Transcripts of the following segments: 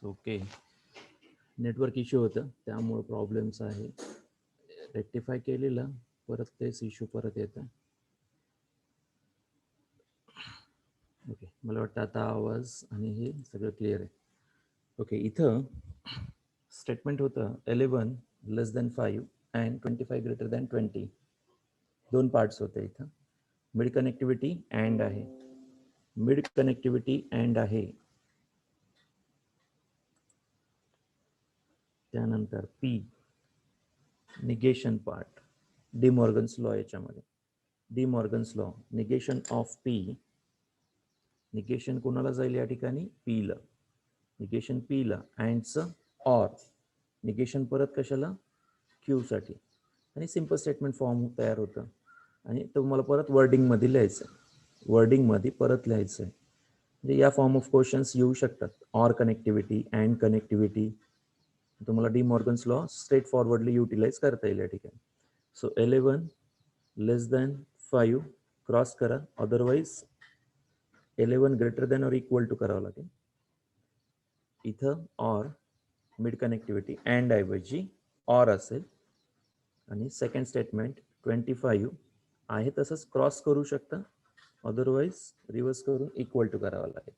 Okay, network issue होतं त्यामुळे problems आहे. रेक्टिफाय केलेलं परत तेच इश्यू परत येतं. ओके, मला वाटतं आता आवाज आणि हे सगळं क्लिअर आहे. ओके, इथं स्टेटमेंट होतं 11 less than 5 and 25 greater than 20. दोन पार्ट्स होते इथं. मिड कनेक्टिव्हिटी अँड आहे, मिड कनेक्टिव्हिटी अँड आहे. त्यानंतर P negation part, De Morgan's law. याच्यामध्ये De Morgan's law, negation of P. Negation कोणाला जाईल या ठिकाणी? पी ला. निगेशन पी ला अँडचं ऑर निगेशन परत कशाला? क्यू साठी. आणि सिंपल स्टेटमेंट फॉर्म तयार होतं. आणि तुम्हाला परत वर्डिंगमध्ये लिहायचं आहे, वर्डिंगमध्ये परत लिहायचं आहे. म्हणजे या फॉर्म ऑफ क्वेश्चन्स येऊ शकतात. Or connectivity, and connectivity. तुम्हाला De Morgan's law straightforwardly utilise करता येईल या ठिकाणी. सो 11 लेस दॅन 5 क्रॉस करा, otherwise 11 greater than or equal to करावं लागेल. इथं ऑर मिड कनेक्टिव्हिटी अँड ऐवजी ऑर असेल. आणि सेकंड स्टेटमेंट 25 आहे तसंच क्रॉस करू शकता, अदरवाईज रिव्हर्स करून इक्वल टू करावा लागेल.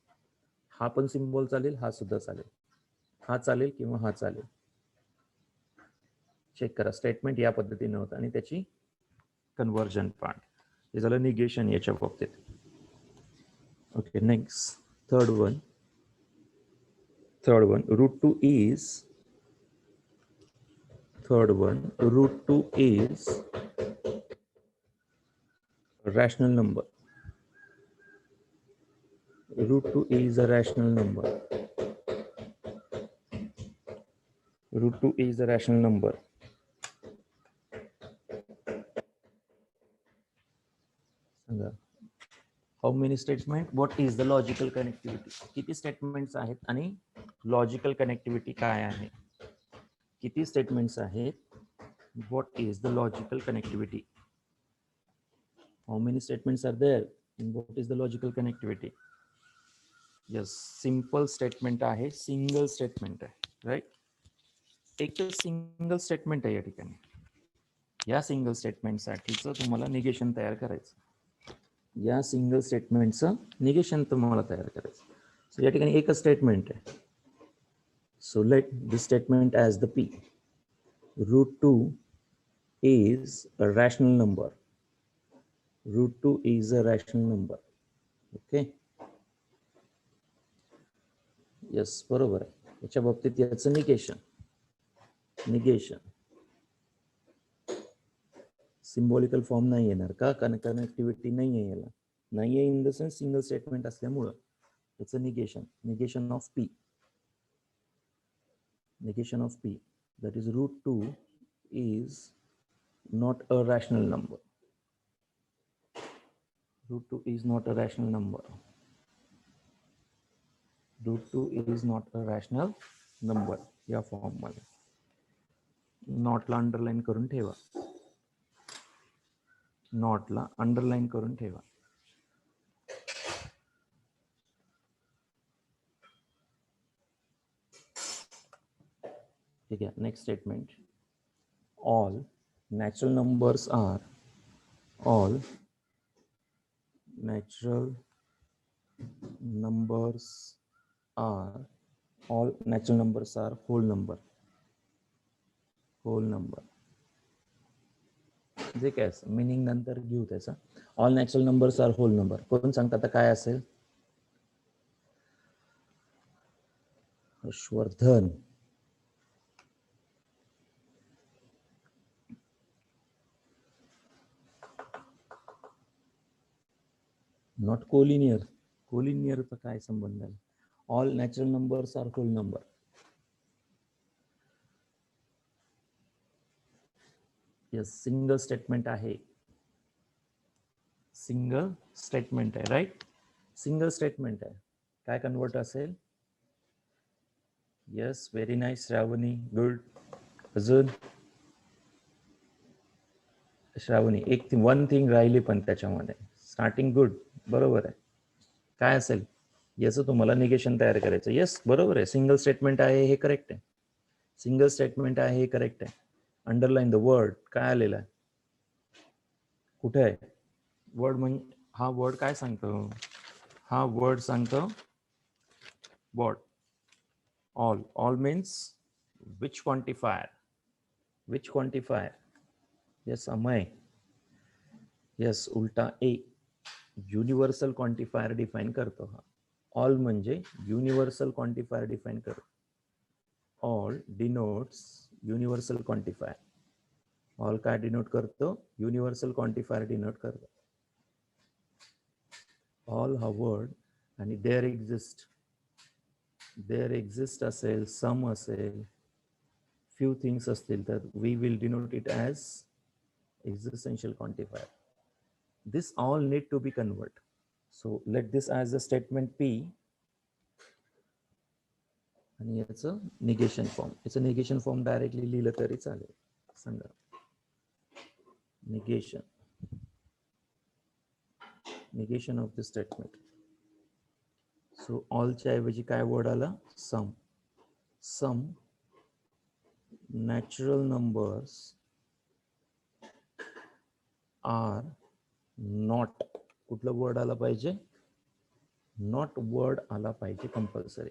हा पण सिम्बॉल चालेल, हा सुद्धा चालेल, हा चालेल किंवा हा चालेल. चेक करा, स्टेटमेंट या पद्धतीने होतं आणि त्याची कन्व्हर्जन पार्ट. हे झालं निगेशन याच्या बाबतीत. Okay, next third one. Root 2 is rational number. Root 2 is a rational number. Root 2 is a rational number. How many statement, what is the logical connectivity, किती स्टेटमेंट्स आहेत आणि लॉजिकल कनेक्टिव्हिटी काय आहे, किती स्टेटमेंट्स आहेत, what is the logical connectivity, how many statements are there, what is the logical connectivity. Yes, simple statement आहे, single statement आहे, right. एकच सिंगल स्टेटमेंट आहे या ठिकाणी. या सिंगल स्टेटमेंटसाठीचं तुम्हाला निगेशन तयार करायचं, या सिंगल स्टेटमेंटचं निगेशन तुम्हाला तयार करायचं. सो या ठिकाणी एकच स्टेटमेंट आहे. So let this statement as the P. √2 is a rational number. √2 is a rational number. Okay. Yes, बरोबर आहे. याच्या बाबतीत याचं निगेशन सिम्बॉलिकल फॉर्म नाही येणार का, कारण कनेक्टिव्हिटी नाही आहे, याला नाही आहे in the sense single statement असल्यामुळं याचं negation of P, that is √2 is not a rational number. √2 is not a rational number. √2 is not a rational number. या फॉर्म मध्ये नॉटला अंडरलाईन करून ठेवा, नॉटला अंडरलाईन करून ठेवा. ठीक आहे. Next statement. All natural numbers are whole number. जे काय असं मिनिंग नंतर घेऊ त्याचा. All natural numbers are whole number. कोण सांगता आता काय असेल? हर्षवर्धन. Not collinear. कोलिनियरचा काय संबंध आहे? All natural numbers are whole number. Yes, single statement आहे. सिंगल स्टेटमेंट आहे, राईट. सिंगल स्टेटमेंट आहे. काय कन्वर्ट असेल? Yes, very nice Shravani, good. अजून श्रावणी, एक वन थिंग राहिली पण त्याच्यामध्ये. स्टार्टिंग गुड, बरोबर आहे. काय असेल याचं तुम्हाला निगेशन तयार करायचं. येस, बरोबर आहे. सिंगल स्टेटमेंट आहे हे करेक्ट आहे. सिंगल स्टेटमेंट आहे हे करेक्ट आहे. Underline the word. काय आलेलं आहे? कुठे आहे वर्ड? म्हणजे हा वर्ड काय सांगतो? हा वर्ड सांगतो what? All. All means which quantifier? Which quantifier? Yes, Amay. Yes, उलटा ए. युनिव्हर्सल क्वांटिफायर डिफाइन करतो हा. ऑल म्हणजे युनिव्हर्सल क्वांटिफायर डिफाइन करतो. All denotes universal quantifier. All काय डिनोट करतो? युनिव्हर्सल क्वांटिफायर डिनोट करतो. ऑल हा वर्ड आणि देअर एक्झिस्ट असेल, सम असेल, फ्यू थिंग्स असतील तर we will denote it as existential quantifier. This all need to be converted. So let this as a statement P. आणि याचं निगेशन फॉर्म. याचं निगेशन फॉर्म डायरेक्टली लिहिलं तरी चालेल. सांगा negation of the statement. So ऑलच्या ऐवजी काय वर्ड आला? Some. Some natural numbers are not. कुठला वर्ड आला पाहिजे? नॉट वर्ड आला पाहिजे कंपल्सरी.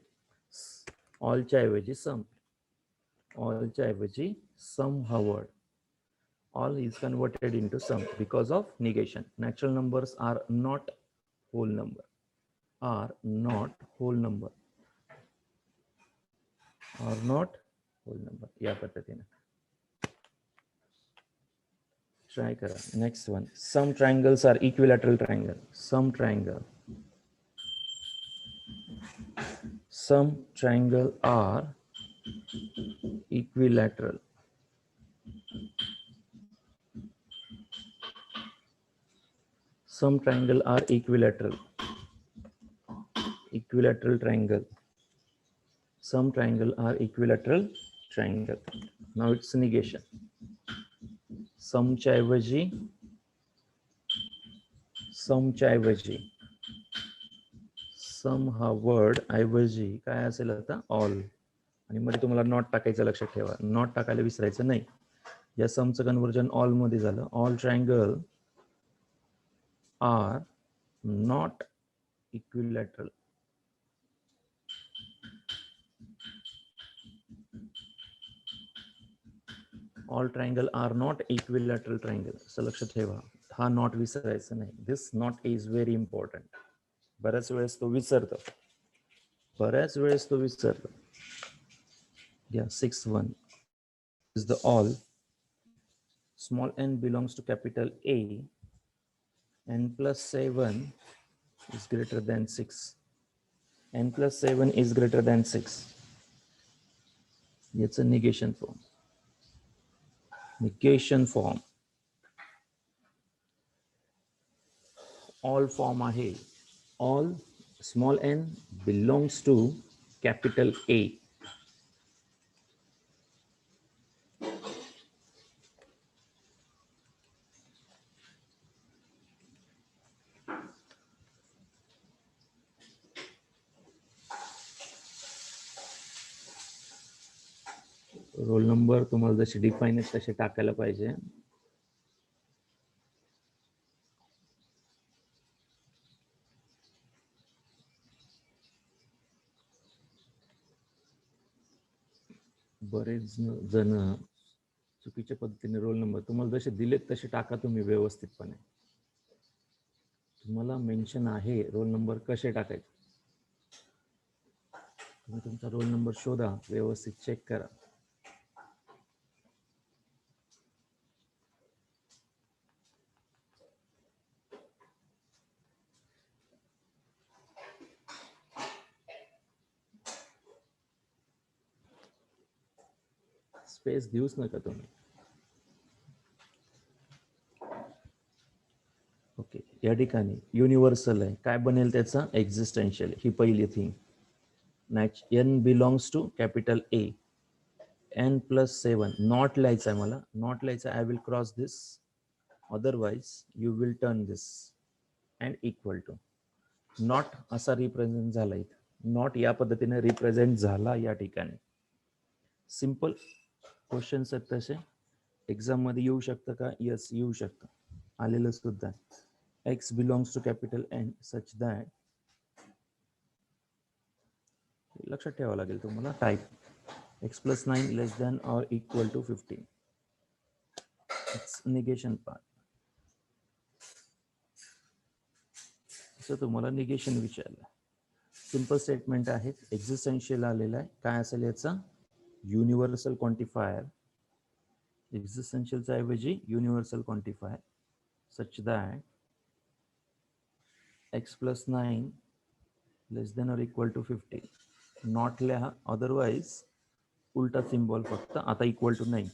ऑलच्या ऐवजी सम. ऑलच्या ऐवजी सम हा word. All is converted into some because of negation. Natural numbers are not whole number. Are not whole number. Are not whole number. या पद्धतीने ट्राय करा. Next one. Some triangles are equilateral triangle. Some triangle are equilateral. some triangle are equilateral. Equilateral triangle. Some triangle are equilateral triangle. Now it's negation. समच्या ऐवजी some हा word ऐवजी काय असेल आता all, आणि मध्ये तुम्हाला नॉट टाकायचं, लक्षात ठेवा. नॉट टाकायला विसरायचं नाही. या समचं कन्वर्जन ऑल मध्ये झालं. All triangle are not equilateral. All triangle are not equilateral triangle असं लक्षात ठेवा. हा नॉट विसरायचं नाही. This not is very important. बऱ्याच वेळेस तो विसरतो. Yeah, 6-1 is the all. Small n belongs to capital A. N plus 7 is greater than 6. N plus 7 is greater than 6. It's a negation form. Negation form. All form आहे. All small n belongs to capital A. Roll number तुम्हाला जसे define आहेत तसे टाकायला पाहिजे. बरेच जण चुकीच्या पद्धतीने रोल नंबर तुम्हाला जसे दिलेत तसे टाका तुम्ही व्यवस्थितपणे. तुम्हाला मेन्शन आहे रोल नंबर कसे टाकायचे. तुम्ही तुमचा रोल नंबर शोधा, व्यवस्थित चेक करा. स्पेस देऊच नका तुम्ही. ओके, या ठिकाणी युनिव्हर्सल आहे. काय बनेल त्याचा? एक्झिस्टेन्शियल. ही पहिली thing. n belongs to capital A. n plus 7 not लिहायचं आहे मला. नॉट लिहायचं. I will cross this, otherwise you will turn this and equal to. Not असा रिप्रेझेंट झाला इथे. नॉट या पद्धतीने रिप्रेझेंट झाला या ठिकाणी. सिंपल क्वेश्चन्स आहेत तसे. एक्झाम मध्ये येऊ शकतं का? यस, येऊ शकतं. आलेलं सुद्धा. x belongs to capital N such that, लक्षात ठेवावं लागेल तुम्हाला. Type x plus 9 less than or equal to 15. It's negation part. असं तुम्हाला निगेशन विचारलं. सिंपल स्टेटमेंट आहेत. एक्झिस्टेन्शियल आलेला आहे. काय असेल याचा? Universal quantifier. एक्झिस्टेन्शियलच्या ऐवजी universal quantifier such that x plus 9 less than or equal to 50. Not लिहा, अदरवाइज उलटा सिम्बॉल फक्त. आता इक्वल टू नाही,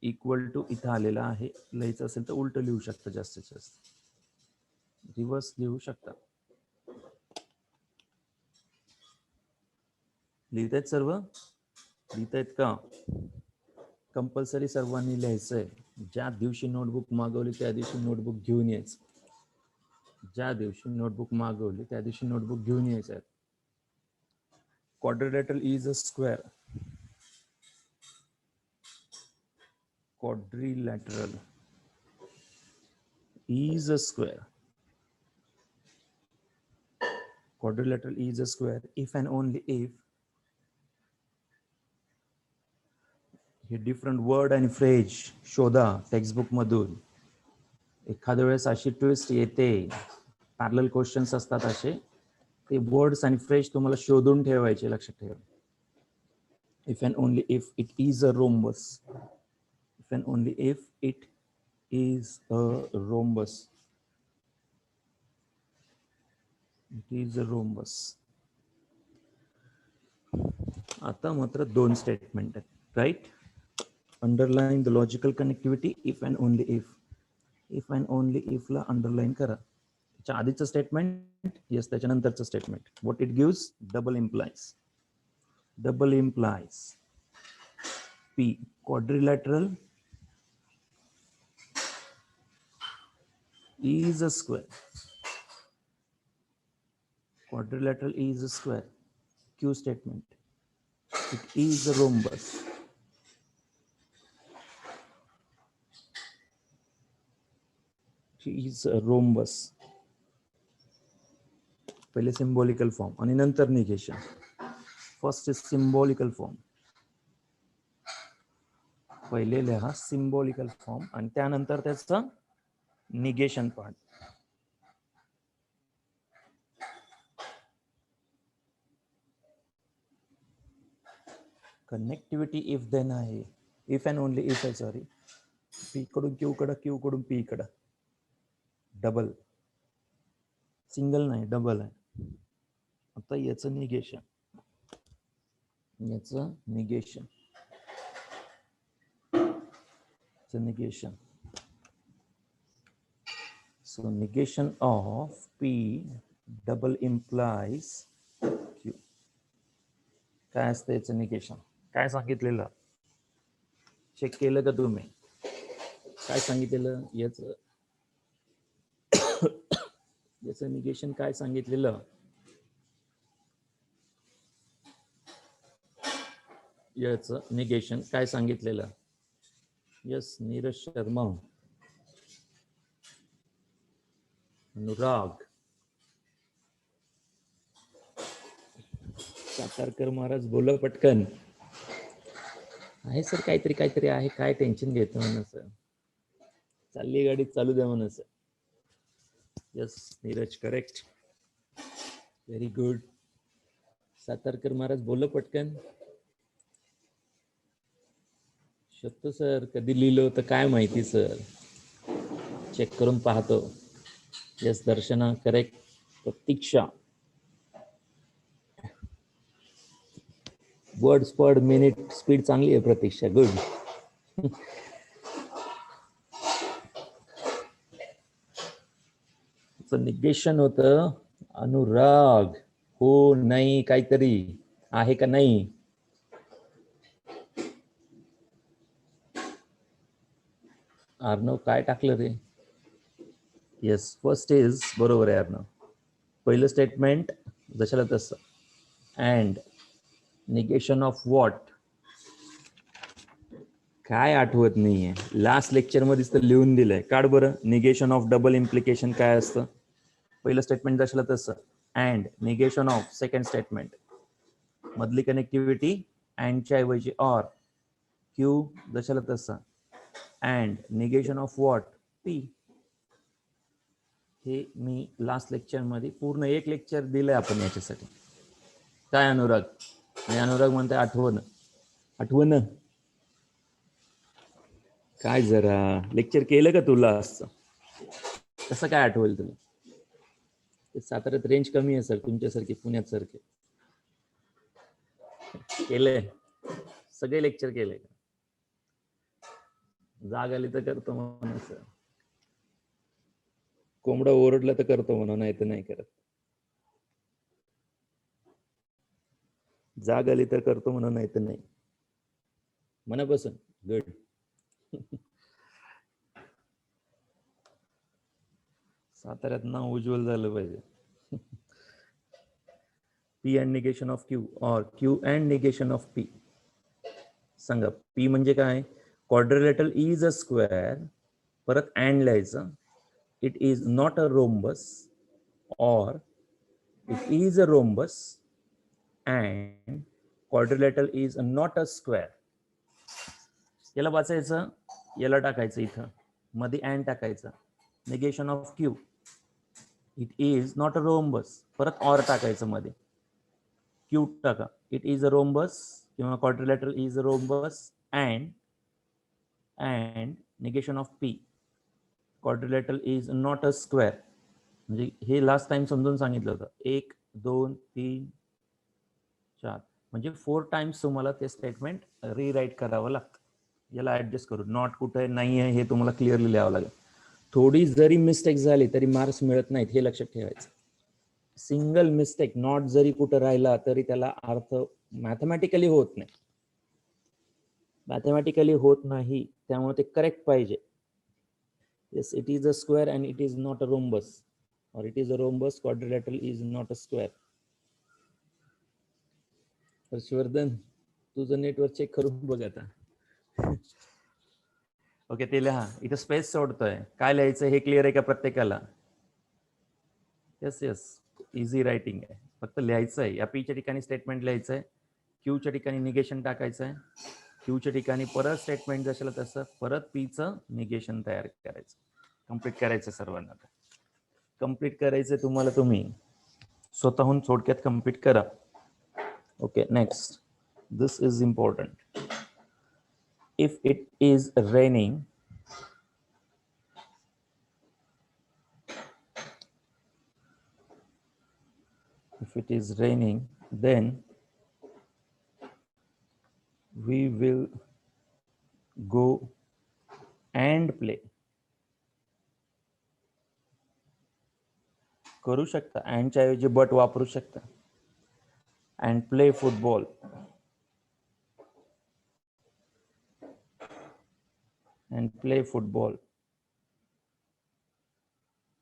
इक्वल टू इथं आलेला आहे. लिहायचं असेल तर उलट लिहू शकता, जास्तीत जास्त रिव्हर्स लिहू शकता. लिहितायत सर्व? लिहितायत का? कंपल्सरी सर्वांनी लिहायचंय. ज्या दिवशी नोटबुक मागवली त्या दिवशी नोटबुक घेऊन यायचं. ज्या दिवशी नोटबुक मागवली त्या दिवशी नोटबुक घेऊन यायचं. Quadrilateral is a square. Quadrilateral is a square. Quadrilateral is a square if and only if हे डिफरंट वर्ड आणि फ्रेज शोधा टेक्स्टबुक मधून. एखाद्या वेळेस अशी ट्विस्ट येते, पॅरलल क्वेश्चन्स असतात असे. ते वर्ड्स आणि फ्रेज तुम्हाला शोधून ठेवायचे, लक्षात ठेवा. If and only if it is a rhombus. If and only if it is a rhombus. It is a rhombus. आता मात्र दोन स्टेटमेंट आहेत, right. Underline the logical connectivity if and only if. If and only इफला underline करा. त्याच्या आधीचं statement, yes त्याच्यानंतरचं statement. What it gives? Double implies. Double implies P quadrilateral is a square. Quadrilateral is a square. Q statement. It is a rhombus. It is a rhombus. पहिले symbolical form आणि नंतर negation. First is symbolical form. पहिले लिहा symbolical form आणि त्यानंतर त्याचा negation part. Connectivity if then आहे. If and only if आहे. सॉरी, पी कडून क्यू कडं, क्यू कडून पी कडं. डबल, सिंगल नाही, डबल आहे. आता याचं निगेशन, याचं negation, negation. So negation of P double implies Q. काय असतं याचं निगेशन? काय सांगितलेलं? चेक केलं का तुम्ही? काय सांगितलेलं याचं? याचं निगेशन काय सांगितलेलं? याचं निगेशन काय सांगितलेलं? यस, नीरज शर्मा, अनुराग, सातारकर महाराज, बोला पटकन. आहे सर, काहीतरी काहीतरी आहे, काय टेन्शन घेतो म्हणून सर. चालली गाडी, चालू द्या म्हणून sir. Yes Neeraj, correct, very good. Satarkar महाराज बोला पटकन. शकतो सर, कधी लिहिलं होतं काय माहिती सर, चेक करून पाहतो. यस दर्शना, करेक्ट. प्रतीक्षा, वर्ड्स पर मिनिट स्पीड चांगली आहे प्रतीक्षा, गुड. निगेशन होतं अनुराग. हो नाही, काहीतरी आहे का नाही? अर्णव काय टाकलं रे? येस, फर्स्ट इज बरोबर आहे अर्णव. पहिलं स्टेटमेंट जशाला तसं. And negation of what? काय आठवत नाहीये, लास्ट लेक्चर मध्येच तर लिहून दिलंय. काढ बरं. निगेशन ऑफ डबल इम्प्लिकेशन काय असतं? पहिलं स्टेटमेंट जशाला तसं. And negation of second statement, मधली कनेक्टिव्हिटी अँडच्या ऐवजी ऑर. क्यू जशाला तसं. And negation of what? P. हे मी लास्ट लेक्चर मध्ये पूर्ण एक लेक्चर दिलंय आपण याच्यासाठी. काय अनुराग? आणि अनुराग म्हणते आठवण. आठवण काय? जरा लेक्चर केलं का तुला? असं कसं काय आठवेल तुला? साताऱ्यात रेंज कमी आहे सर, तुमच्यासारखे पुण्यात सारखे. केलंय सगळे लेक्चर केले. जाग आली तर करतो म्हणून सर. कोंबडा ओरडला तर करतो म्हणून, नाही तर नाही करत. जाग आली तर करतो म्हणून, नाही तर नाही. मनापासून. गुड. साताऱ्यात नाव उज्ज्वल झालं पाहिजे. P and negation of Q और Q and negation of P. सांगा, पी म्हणजे काय? क्वाड्रिलेटरल इज अ स्क्वेअर, परत अँड लिहायचं. It is not a rhombus, or it is a rhombus and quadrilateral is not a square. याला वाचायचं, याला टाकायचं, इथं मध्ये अँड टाकायचं. Negation of Q, it is not a rhombus, परत ऑर टाकायचं मध्ये. क्यू टाका, इट इज अ रोम्बस किंवा quadrilateral is a rhombus and negation of P, quadrilateral is not a square. म्हणजे हे लास्ट टाइम समजून सांगितलं होतं. 1 2 3 4 म्हणजे 4 टाइम्स तुम्हाला ते स्टेटमेंट रिराईट करावं लागतं. याला ऍडजस्ट करू. नॉट कुठे नाही आहे हे तुम्हाला क्लिअरली लिहावं लागेल. थोडी जरी मिस्टेक झाली तरी मार्क्स मिळत नाहीत, हे लक्षात ठेवायचं. सिंगल मिस्टेक नॉट जरी कुठं राहिला तरी त्याला अर्थ मॅथमॅटिकली होत नाही. मॅथमॅटिकली होत नाही, त्यामुळे ते करेक्ट पाहिजे. Yes, it is a square and it is not a rhombus, or it is a rhombus, quadrilateral is not a square. Harshvardhan, तुझं नेटवर्क चेक करून बघ आता. ओके, ते लिहा. इथं स्पेस सोडतोय, काय लिहायचं हे क्लिअर आहे का प्रत्येकाला? येस येस, इझी रायटिंग आहे, फक्त लिहायचं आहे. या पीच्या ठिकाणी स्टेटमेंट लिहायचं आहे, क्यूच्या ठिकाणी निगेशन टाकायचं आहे, क्यूच्या ठिकाणी परत स्टेटमेंट जसं तसं परत पीचं निगेशन तयार करायचं. कम्प्लीट करायचं सर्वांना. कम्प्लीट करायचं तुम्हाला, तुम्ही स्वतःहून थोडक्यात कम्प्लीट करा. Okay, next, this is important. If it is raining, then we will go and play. करू शकता, and च्या ऐवजी but वापरू शकता. and play football.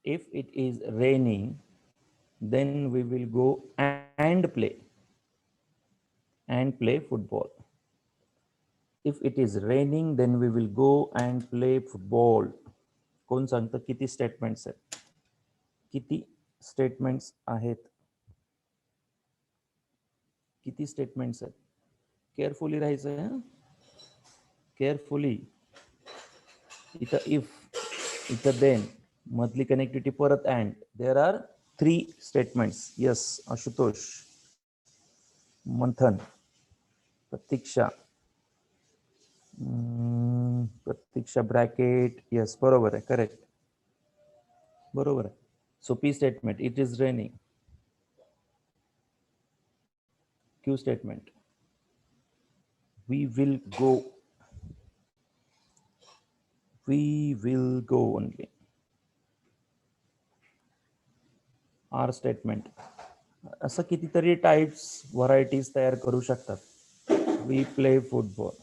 If it is raining, then we will go and play football. If it is raining, then we will go and play football. कोण सांगतं किती statements आहेत? किती स्टेटमेंट्स आहेत? किती स्टेटमेंट्स आहेत? केअरफुली राहायचं आहे, केअरफुली. इथं इफ, इथं देन, मधली कनेक्टिव्हिटी परत and. There are 3 statements. Yes Ashutosh, Manthan, Pratiksha, Pratiksha bracket. Yes, बरोबर आहे, करेक्ट, बरोबर आहे. So P statement, it is raining. Q statement, we will go only. R statement, असं कितीतरी टाइप्स, व्हरायटीज तयार करू शकतात. We play football.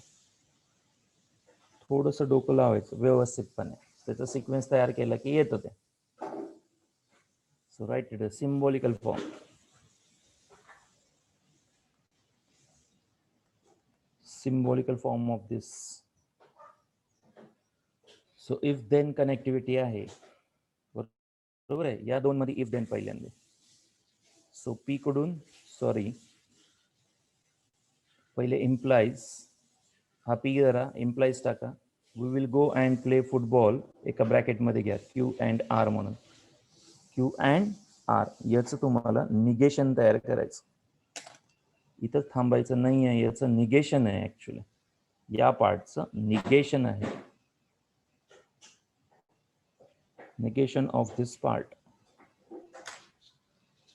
थोडंसं डोकं लावायचं व्यवस्थितपणे, त्याचा सिक्वेन्स तयार केला की येतं ते. So write it a symbolical form. Symbolical form of this. So if then connectivity आहे, बरोबर आहे. या दोन मध्ये इफ देन पहिल्यांदा. सो पी कडून, सॉरी, पहिले इम्प्लाइज. हा पी जरा इम्प्लाइज टाका. We will go and play football, एका ब्रॅकेटमध्ये घ्या, क्यू अँड आर म्हणून. क्यू अँड आर, याचं तुम्हाला निगेशन तयार करायचं. इथं थांबायचं नाही आहे, याचं निगेशन आहे. ऍक्च्युली या पार्टचं निगेशन आहे. निगेशन ऑफ दिस पार्ट,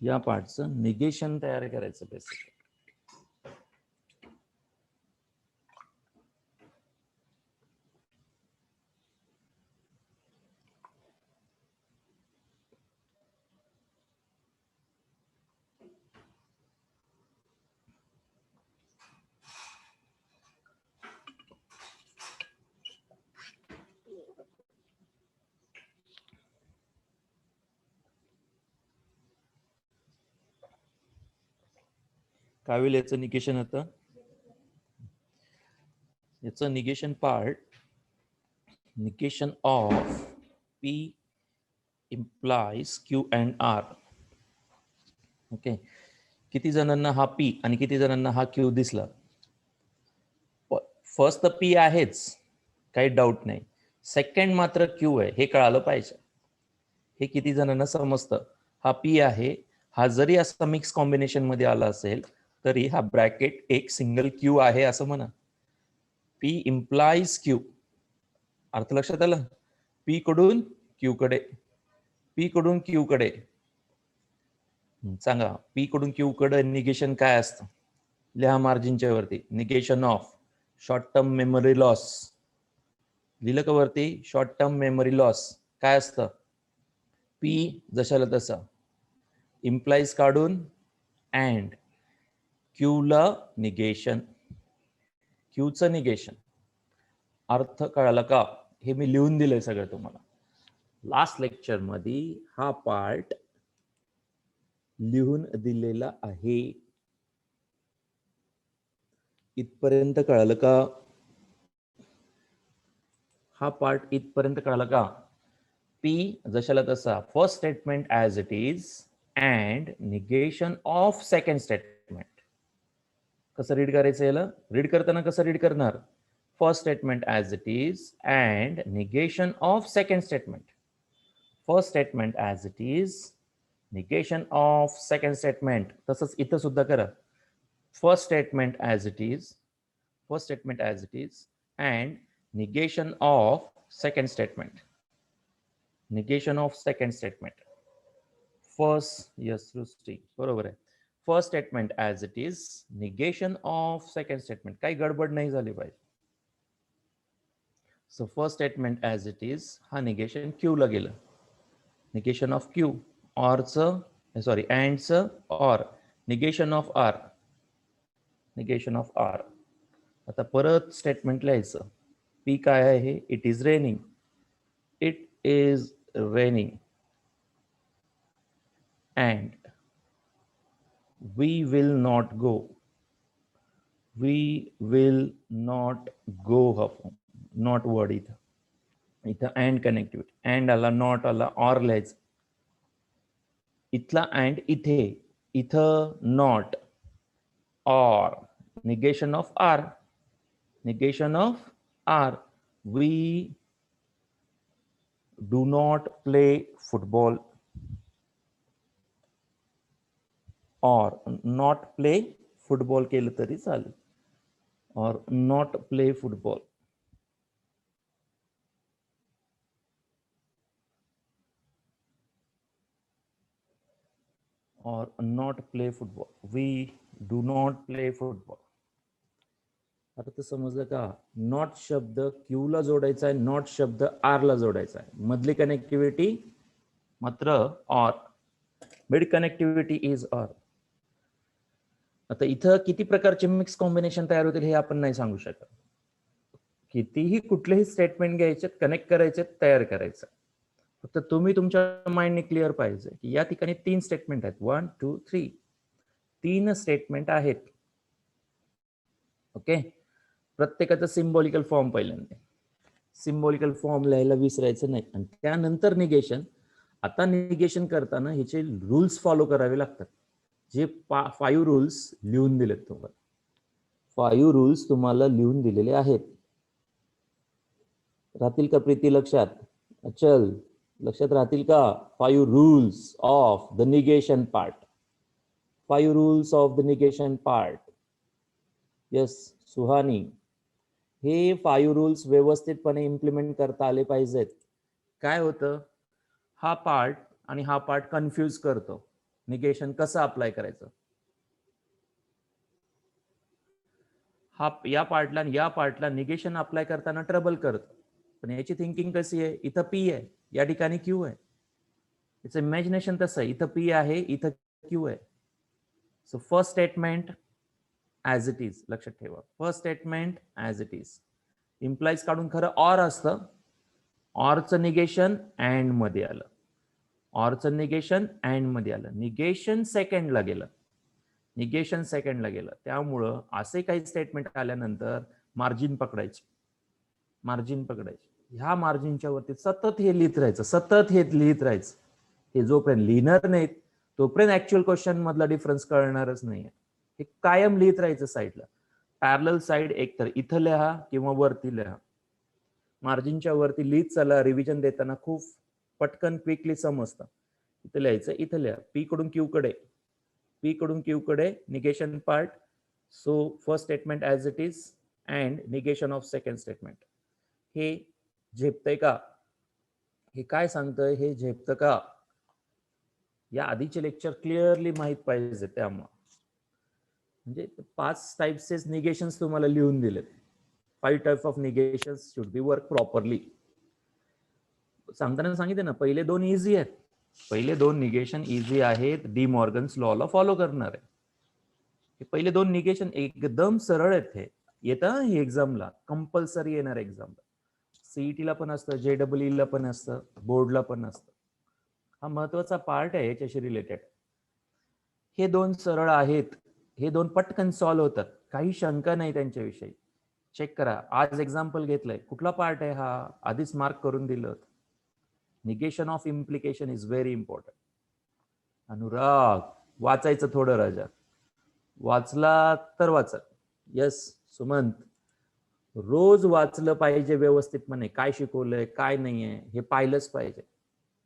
या पार्टचं निगेशन तयार करायचं बेसिकली. काय होईल याचं निगेशन? आता याचं negation part, negation of P implies Q and R. Okay, किती जणांना हा P आणि किती जणांना हा Q दिसला? फर्स्ट तर P आहेच, काही डाऊट नाही. सेकंड मात्र Q आहे, हे कळालं पाहिजे. हे किती जणांना समजतं? हा P आहे, हा जरी असा मिक्स कॉम्बिनेशन मध्ये आला असेल तरी हा ब्रॅकेट एक सिंगल Q आहे असं म्हणा. P implies Q. अर्थ लक्षात आलं? P कडून Q कडे, P कडून Q कडे. सांगा, P कडून Q कडे निगेशन काय असतं? लिहा मार्जिनच्या वरती, negation of short term memory loss. लिहिलं का वरती? शॉर्ट टर्म मेमरी लॉस काय असतं, पी जशाला तसा, इम्प्लाइज काढून अँड, क्यूला निगेशन, क्यूचं निगेशन. अर्थ कळाला का? हे मी लिहून दिलंय सगळं तुम्हाला. लास्ट लेक्चर मध्ये हा पार्ट लिहून दिलेला आहे. इथपर्यंत कळालं का? हा पार्ट इथपर्यंत कळाला का? पी जशाला तसा, first statement as it is and negation of second statement. कसं रीड करायचं याला? रीड करताना कसं रीड करणार? First statement as it is and negation of second statement. First statement as it is, negation of second statement. तसंच इथं सुद्धा करा. First statement as it is, first statement as it is and negation of second statement. Negation of second statement. First, yes, Srusti, बरोबर आहे. First statement as it is, negation of second statement. काही गडबड नाही झाली पाहिजे. So first statement as it is, हा negation Q ला गेलं. निगेशन ऑफ क्यू, ऑरचं, सॉरी अँडचं or, negation of or, negation of or. आता परत स्टेटमेंट लिहायचं. पी काय आहे? It is raining, it is raining and we will not go, we will not go. हा नॉट वर्ड इथं अँड कनेक्टिव्हिटी, अँड आला, नॉट आला, ऑर लिहायचं. इथला अँड इथे, इथं not, or, negation of R, negation of R. We do not play football or not play football केलं तरी चालेल, or not play football. or not play football. We do not play football. आता तर समजलं का? Not शब्द Q ला जोडायचा आहे, नॉट शब्द आर ला जोडायचा आहे. मधली कनेक्टिव्हिटी मात्र or, mid connectivity is or. आता इथं किती प्रकारचे मिक्स कॉम्बिनेशन तयार होतील हे आपण नाही सांगू शकत. कितीही कुठलेही स्टेटमेंट घ्यायचे, कनेक्ट करायचे, तयार करायचं. फक्त तुम्ही तुमच्या माइंडने क्लिअर पाहिजे की या ठिकाणी 3 स्टेटमेंट आहेत. 1 2 3, 3 स्टेटमेंट आहेत. ओके. प्रत्येकाचं सिम्बॉलिकल फॉर्म पहिल्यांदा, सिम्बॉलिकल फॉर्म लिहायला विसरायचं नाही. आणि त्यानंतर निगेशन. आता निगेशन करताना ह्याचे रूल्स फॉलो करावे लागतात. जे 5 रूल्स लिहून दिलेत तुम्हाला, 5 रूल्स तुम्हाला लिहून दिलेले आहेत. राहतील का प्रीती लक्षात? चल, लक्षात राहतील का? 5 rules of the negation part. 5 rules of the negation part. Yes Suhani, हे 5 रूल्स व्यवस्थितपणे इम्प्लिमेंट करता आले पाहिजेत. काय होतं, हा पार्ट आणि हा पार्ट कन्फ्यूज करतो. निगेशन कसं अप्लाय करायचं, हा या पार्टला आणि या पार्टला निगेशन अप्लाय करताना ट्रबल करतो. पण याची थिंकिंग कशी आहे? इथं पी आहे, या ठिकाणी क्यू आहे. इट्स इमॅजिनेशन तसं आहे. इथं पी आहे, इथं क्यू आहे. So first statement as it is, लक्षात ठेवा. First statement as it is. Implies काढून खरं ऑर असतं. ऑरचं निगेशन अँड मध्ये आलं, ऑरचं निगेशन अँड मध्ये आलं. निगेशन सेकंडला गेलं, निगेशन सेकंडला गेलं. त्यामुळं असे काही स्टेटमेंट आल्यानंतर मार्जिन पकडायचे, मार्जिन पकडायचे. ह्या मार्जिनच्या वरती सतत हे लिहित राहायचं, सतत हे लिहित राहायचं. हे जोपर्यंत लिहिणार नाहीत तोपर्यंत ऍक्च्युअल क्वेश्चन मधला डिफरन्स कळणारच नाहीये. हे कायम लिहित राहायचं साईडला. पॅरलल साईड एकतर इथं लिहा किंवा वरती लिहा. मार्जिनच्या वरती लिहित चला. रिव्हिजन देताना खूप पटकन क्विकली समजतं. इथं लिहायचं, इथं लिहा. पी कडून क्यू कडे, पी कडून क्यू कडे negation part. So first statement as it is and negation of second statement. हे झेपतंय का? हे काय सांगतंय? हे झेपतं का? या आधीचे लेक्चर क्लिअरली माहित पाहिजे. त्यामुळे म्हणजे 5 टाइप्सचे निगेशन्स तुम्हाला लिहून दिलेत. 5 types of negations should be work properly. सांगताना सांगितलं ना, पहिले दोन इझी आहेत. पहिले दोन निगेशन इझी आहेत, डी मॉर्गन्स लॉला फॉलो करणार आहे. हे पहिले दोन निगेशन एकदम सरळ आहेत. हे येतं हे एक्झामला, कंपल्सरी येणार एक्झामला. सीईटीला पण असतं, JEE ला पण असतं, बोर्डला पण असतं. हा महत्वाचा पार्ट आहे याच्याशी रिलेटेड. हे दोन सरळ आहेत, हे दोन पटकन सॉल्व्ह होतात, काही शंका नाही त्यांच्याविषयी. चेक करा, आज एक्झाम्पल घेतलंय, कुठला पार्ट आहे हा, आधीच मार्क करून दिलं. Negation of implication is very important. Anurag, वाचायचं थोडं राजा, वाचला तर वाचा. यस सुमंत, रोज वाचलं पाहिजे व्यवस्थितपणे, काय शिकवलंय काय नाहीये हे पाहिलंच पाहिजे.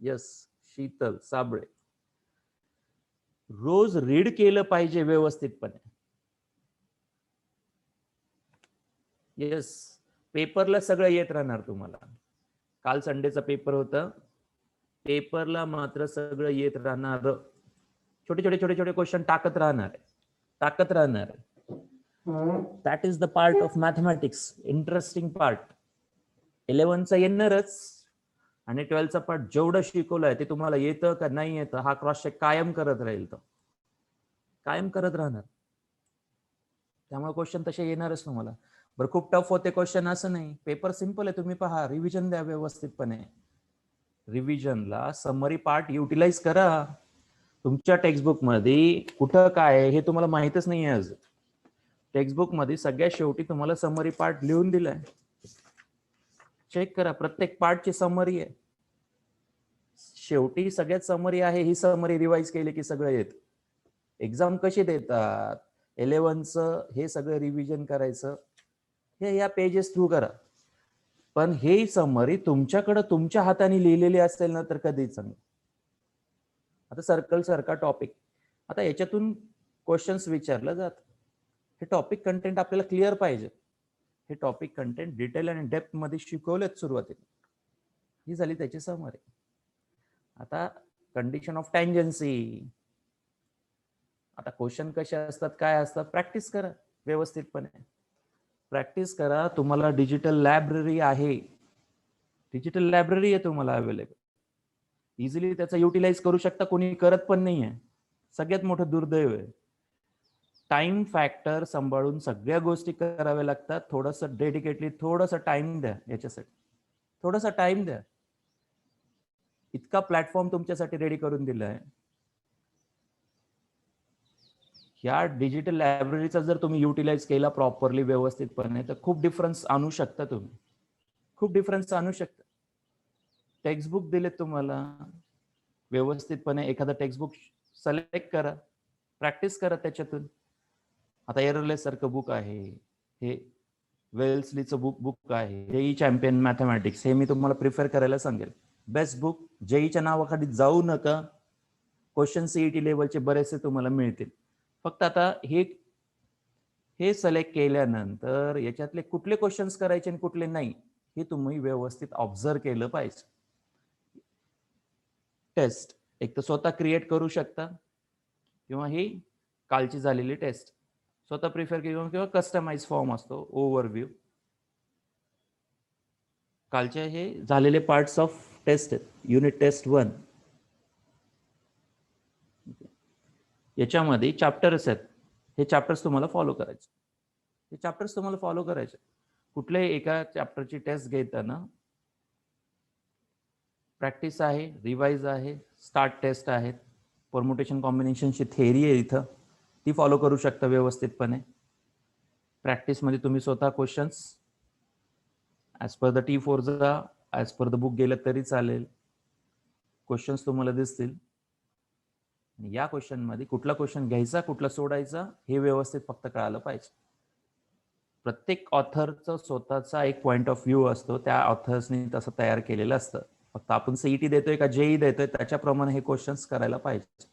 यस शीतल साबळे, रोज रीड केलं पाहिजे व्यवस्थितपणे. येस, पेपरला सगळं येत राहणार तुम्हाला. काल संडेचा पेपर होता, पेपरला मात्र सगळं येत राहणार. छोटे छोटे छोटे छोटे क्वेश्चन टाकत राहणार. That is the part of mathematics, interesting part. 11चा येणारच, आणि 12चा पार्ट जेवढं शिकवलंय ते तुम्हाला येतं का नाही येतं हा क्रॉस चेक कायम करत राहील, तो कायम करत राहणार. त्यामुळे क्वेश्चन तसे येणारच तुम्हाला. बरं, खूप टफ होते क्वेश्चन असं नाही, पेपर सिंपल आहे, तुम्ही पहा, रिव्हिजन द्या व्यवस्थितपणे. रिव्हिजनला समरी पार्ट युटिलाइज करा. तुमच्या टेक्स्टबुक मध्ये कुठं काय हे तुम्हाला माहितच नाही आहे आज. टेक्स्टबुक मध्ये सगळ्यात शेवटी तुम्हाला समरी पार्ट लिहून दिलाय, चेक करा, प्रत्येक पार्टची समरी आहे. शेवटी सगळ्यात समरी आहे, ही समरी रिवाइज केली की सगळं येत. एक्झाम कशी देतात, 11चं हे सगळं रिव्हिजन करायचं, हे या पेजेस थ्रू करा. पण हे समरी तुमच्याकडे तुमच्या हाताने लिहिलेली असेल ना तर कधीच चांगलं. आता सर्कल सारखा टॉपिक, आता याच्यातून क्वेश्चन्स विचारलं जात, हे टॉपिक कंटेंट आपल्याला क्लिअर पाहिजे. हे टॉपिक कंटेंट डिटेल आणि डेप्थ मध्ये शिकवलेत सुरुवातीला, ही झाली त्याची समरी. आता कंडिशन ऑफ टँजन्सी, आता क्वेश्चन कसे असतात काय असतात प्रॅक्टिस करा व्यवस्थितपणे, प्रॅक्टिस करा. तुम्हाला डिजिटल लायब्ररी आहे, डिजिटल लायब्ररी आहे तुम्हाला अवेलेबल, इझिली त्याचा युटिलाइज करू शकता, कोणी करत पण नाहीये. सगळ्यात मोठं दुर्दैव आहे. टाइम फॅक्टर सांभाळून सगळ्या गोष्टी कराव्या लागतात. थोडंसं डेडिकेटली थोडंसं टाइम द्या याच्यासाठी, थोडासा टाइम द्या. इतका प्लॅटफॉर्म तुमच्यासाठी रेडी करून दिलाय. या डिजिटल लायब्ररीचा जर तुम्ही युटिलाइज केला प्रॉपरली व्यवस्थितपणे तर खूप डिफरन्स आणू शकता तुम्ही, खूप डिफरन्स आणू शकता. टेक्स्टबुक दिले तुम्हाला, व्यवस्थितपणे एखादा टेक्स्टबुक सिलेक्ट करा, प्रॅक्टिस करा त्याच्यातून. आता एररलेस सारखं बुक आहे, हे वेल्सलीचं बुक आहे, जेई चॅम्पियन मॅथमॅटिक्स, हे मी तुम्हाला प्रिफर करायला सांगेल. Best book. जेईच्या नावाखाली जाऊ नका, क्वेश्चन सीईटी लेवलचे बरेचसे तुम्हाला मिळतील. फक्त आता हे सिलेक्ट केल्यानंतर याच्यातले कुठले क्वेश्चन्स करायचे आणि कुठले नाही हे तुम्ही व्यवस्थित ऑब्झर्व केलं पाहिजे. टेस्ट एक तर स्वतः क्रिएट करू शकता, किंवा ही कालची झालेली टेस्ट स्वतः प्रिफर किंवा कस्टमाइज फॉर्म असतो, ओव्हरव्ह्यू. कालचे हे झालेले पार्ट्स ऑफ टेस्ट आहेत, युनिट टेस्ट 1. याच्यामध्ये चॅप्टर्स आहेत, हे चॅप्टर्स तुम्हाला फॉलो करायचे, हे चॅप्टर्स तुम्हाला फॉलो करायचे. कुठल्याही एका चॅप्टरची टेस्ट घेताना प्रॅक्टिस आहे, रिवाइज आहे, स्टार्ट टेस्ट आहेत, परम्युटेशन कॉम्बिनेशनची थेअरी आहे इथं, ती फॉलो करू शकता व्यवस्थितपणे. प्रॅक्टिसमध्ये तुम्ही स्वतः questions as per the T4 जा, ॲज पर द बुक गेलं तरी चालेल, क्वेश्चन्स तुम्हाला दिसतील. या क्वेश्चन मध्ये कुठला क्वेश्चन घ्यायचा कुठला सोडायचा हे व्यवस्थित फक्त कळालं पाहिजे. प्रत्येक ऑथरचं स्वतःचा एक पॉइंट ऑफ व्ह्यू असतो, त्या ऑथर्सनी तसं तयार केलेलं असतं. फक्त आपण सीईटी देतोय का जेई देतोय त्याच्याप्रमाणे हे क्वेश्चन्स करायला पाहिजे.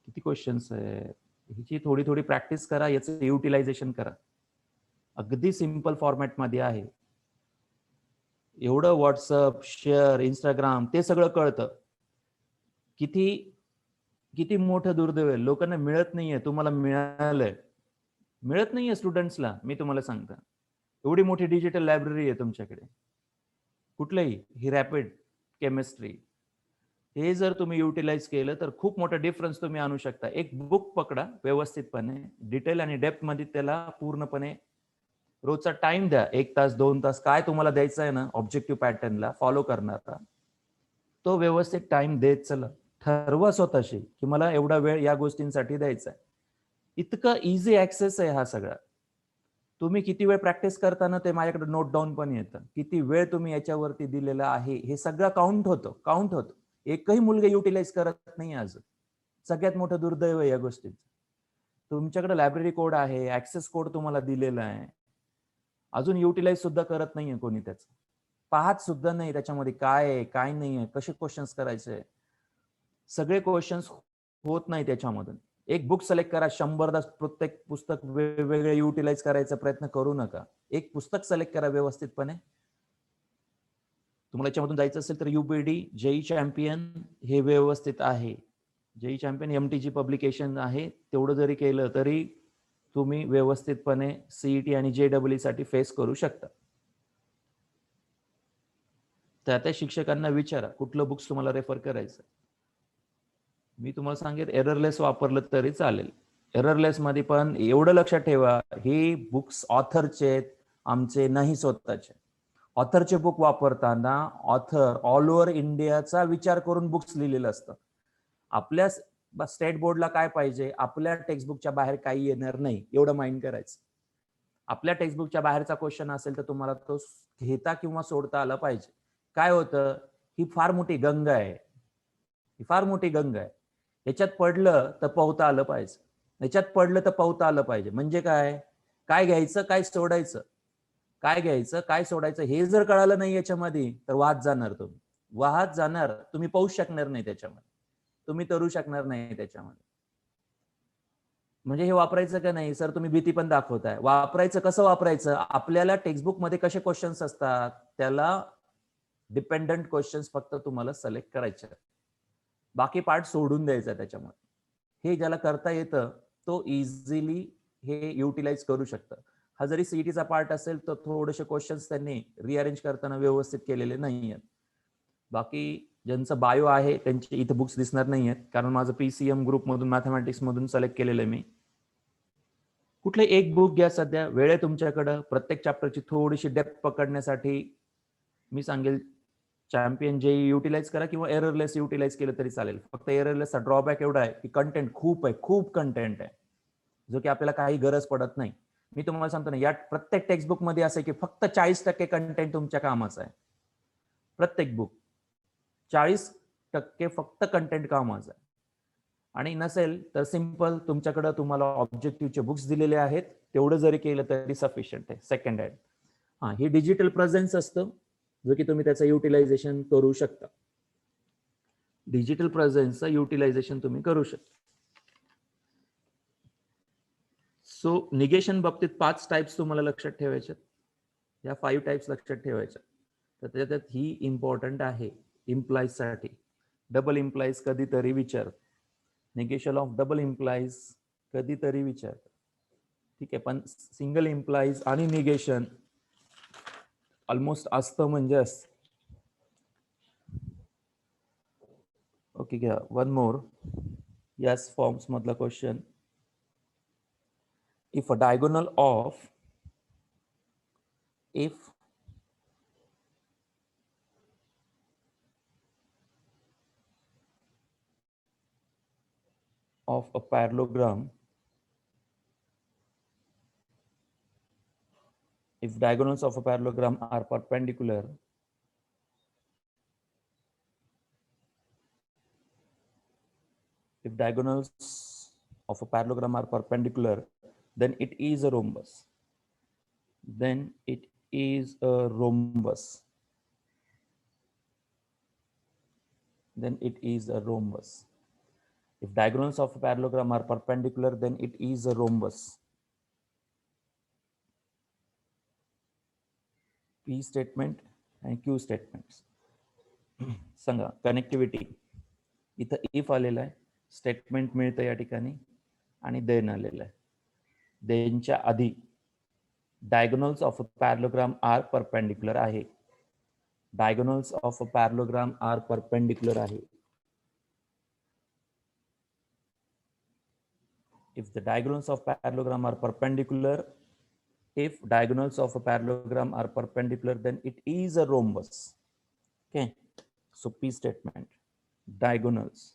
किती क्वेश्चन्स आहेत, हिची थोडी थोडी प्रॅक्टिस करा, याचं युटिलायझेशन करा. अगदी सिंपल फॉर्मॅटमध्ये आहे, एवढं व्हॉट्सअप, शेअर, इंस्टाग्राम ते सगळं कळतं. किती किती मोठं दुर्दैव आहे, लोकांना मिळत नाहीये, तुम्हाला मिळालंय. मिळत नाहीये स्टुडंट्सला, मी तुम्हाला सांगतो. एवढी मोठी डिजिटल लायब्ररी आहे तुमच्याकडे. कुठलंही, ही रॅपिड केमिस्ट्री, हे जर तुम्ही युटिलाइज केलं तर खूप मोठा डिफरन्स तुम्ही आणू शकता. एक बुक पकडा व्यवस्थितपणे, डिटेल आणि डेप्थ मध्ये त्याला पूर्णपणे रोजचा टाइम द्या, 1 तास 2 तास काय तुम्हाला द्यायचं आहे ना ऑब्जेक्टिव्ह पॅटर्नला फॉलो करणारा, तो व्यवस्थित टाइम देत चला. ठरवा स्वतःशी की मला एवढा वेळ या गोष्टींसाठी द्यायचा आहे. इतकं इझी ऍक्सेस आहे हा सगळा. तुम्ही किती वेळ प्रॅक्टिस करताना ते माझ्याकडे नोट डाऊन पण येतं. किती वेळ तुम्ही याच्यावरती दिलेला आहे हे सगळं काउंट होतं. एकही मुलगा युटिलाइज करत नाही आज. सगळ्यात मोठं दुर्दैव आहे या गोष्टीचं. तुमच्याकडे लायब्ररी कोड आहे, ऍक्सेस कोड तुम्हाला दिलेला आहे, अजून युटिलाइज सुद्धा करत नाहीये कोणी त्याचं. पाहत सुद्धा नाही त्याच्यामध्ये काय आहे काय नाही आहे, कसे क्वेश्चन्स करायचे. सगळे क्वेश्चन्स होत नाही त्याच्यामधून. एक बुक सिलेक्ट करा, 100दा प्रत्येक पुस्तक वेगवेगळे युटिलाइज करायचा प्रयत्न करू नका. एक पुस्तक सिलेक्ट करा व्यवस्थितपणे. तुम्हाला याच्यामधून जायचं असेल तर UPD, जेई चॅम्पियन हे व्यवस्थित आहे. जेई चॅम्पियन MTG पब्लिकेशन आहे. तेवढं जरी केलं तरी तुम्ही व्यवस्थितपणे CET आणि JEE साठी फेस करू शकता. त्या शिक्षकांना विचारा कुठलं बुक्स तुम्हाला रेफर करायचं. मी तुम्हाला सांगेन एररलेस वापरलं तरी चालेल. एररलेस मध्ये पण एवढं लक्षात ठेवा, हे बुक्स ऑथरचे आमचे नाही स्वतःचे. ऑथरचे बुक वापरताना ऑथर ऑल ओव्हर इंडियाचा विचार करून बुक्स लिहिलेलं असतं. आपल्या स्टेट बोर्डला काय पाहिजे, आपल्या टेक्स्टबुकच्या बाहेर काही येणार नाही एवढं माइंड करायचं. आपल्या टेक्स्टबुकच्या बाहेरचा क्वेश्चन असेल तर तुम्हाला तो घेता किंवा सोडता आला पाहिजे. काय होतं, ही फार मोठी गंगा आहे, ही फार मोठी गंगा आहे. याच्यात पडलं तर पोहता आलं पाहिजे, याच्यात पडलं तर पोहता आलं पाहिजे. म्हणजे काय, काय घ्यायचं काय सोडायचं, काय घ्यायचं काय सोडायचं हे जर कळालं नाही याच्यामध्ये तर वाहत जाणार, तुम्ही वाहत जाणार, तुम्ही पाहूच शकणार नाही त्याच्यामध्ये, तुम्ही तरू शकणार नाही त्याच्यामध्ये. म्हणजे हे वापरायचं का नाही सर, तुम्ही भीती पण दाखवताय. वापरायचं कसं वापरायचं, आपल्याला टेक्स्टबुक मध्ये कसे क्वेश्चन्स असतात त्याला डिपेंडंट क्वेश्चन्स फक्त तुम्हाला सिलेक्ट करायचे, बाकी पार्ट सोडून द्यायचा त्याच्यामध्ये. हे ज्याला करता येतं तो इझिली हे युटिलाइज करू शकतं. हा जरी सीईटीचा पार्ट असेल तर थोडेसे क्वेश्चन्स त्यांनी रिअरेंज करताना व्यवस्थित केलेले नाही आहेत. बाकी ज्यांचं बायो आहे त्यांचे इथे बुक्स दिसणार नाही आहेत, कारण माझं PCM ग्रुप मधून मॅथमॅटिक्स मधून सिलेक्ट केलेलं आहे मी. कुठले एक बुक घ्या, सध्या वेळ आहे तुमच्याकडं. प्रत्येक चॅप्टरची थोडीशी डेप्थ पकडण्यासाठी मी सांगेल चॅम्पियन जेई युटिलाइज करा किंवा एररलेस युटिलाइज केलं तरी चालेल. फक्त एररलेसचा ड्रॉबॅक एवढा आहे की कंटेंट खूप आहे, खूप कंटेंट आहे, जो की आपल्याला काही गरज पडत नाही. मी तुम्हाला सांगतो ना, या प्रत्येक टेक्स्टबुक मध्ये असं आहे की फक्त 40% कंटेंट तुमच्या कामाचं आहे. प्रत्येक बुक 40% फक्त कंटेंट कामाचं आहे. आणि नसेल तर सिंपल तुमच्याकडे तुम्हाला ऑब्जेक्टिव्हचे बुक्स दिलेले आहेत, तेवढं जरी केलं तरी सफिशियंट आहे. सेकंड हँड हे डिजिटल प्रेझेन्स असतं, जो की तुम्ही त्याचं युटिलायझेशन करू शकता. डिजिटल प्रेझेन्सचं युटिलायझेशन तुम्ही करू शकता. सो निगेशन बाबतीत 5 टाइप्स तुम्हाला लक्षात ठेवायचे. या 5 टाइप्स लक्षात ठेवायच्या. तर त्याच्यात ही इम्पॉर्टंट आहे इम्प्लाइज साठी. डबल इम्प्लाइज कधीतरी विचार, निगेशन ऑफ डबल इम्प्लाइज कधीतरी विचार, ठीक आहे. पण सिंगल इम्प्लाइज आणि निगेशन ऑलमोस्ट असतं म्हणजे असतं. ओके घ्या, वन मोर. यस फॉर्म्स मधला question. If a diagonal of a parallelogram, if diagonals of a parallelogram are perpendicular, if diagonals of a parallelogram are perpendicular, then it is a rhombus. Then it is a rhombus. Then it is a rhombus. If diagonals of a parallelogram are perpendicular, then it is a rhombus. P statement and Q statements. सांगा connectivity. इथं if आलेला आहे, statement मिळतं या ठिकाणी आणि then आलेलं आहे. देनच्या आधी diagonals of a parallelogram are perpendicular आहे. diagonals of a parallelogram are perpendicular आहे. If the diagonals of parallelogram are perpendicular, if diagonals of a parallelogram are perpendicular, then it is a rhombus. Okay, so P statement, diagonals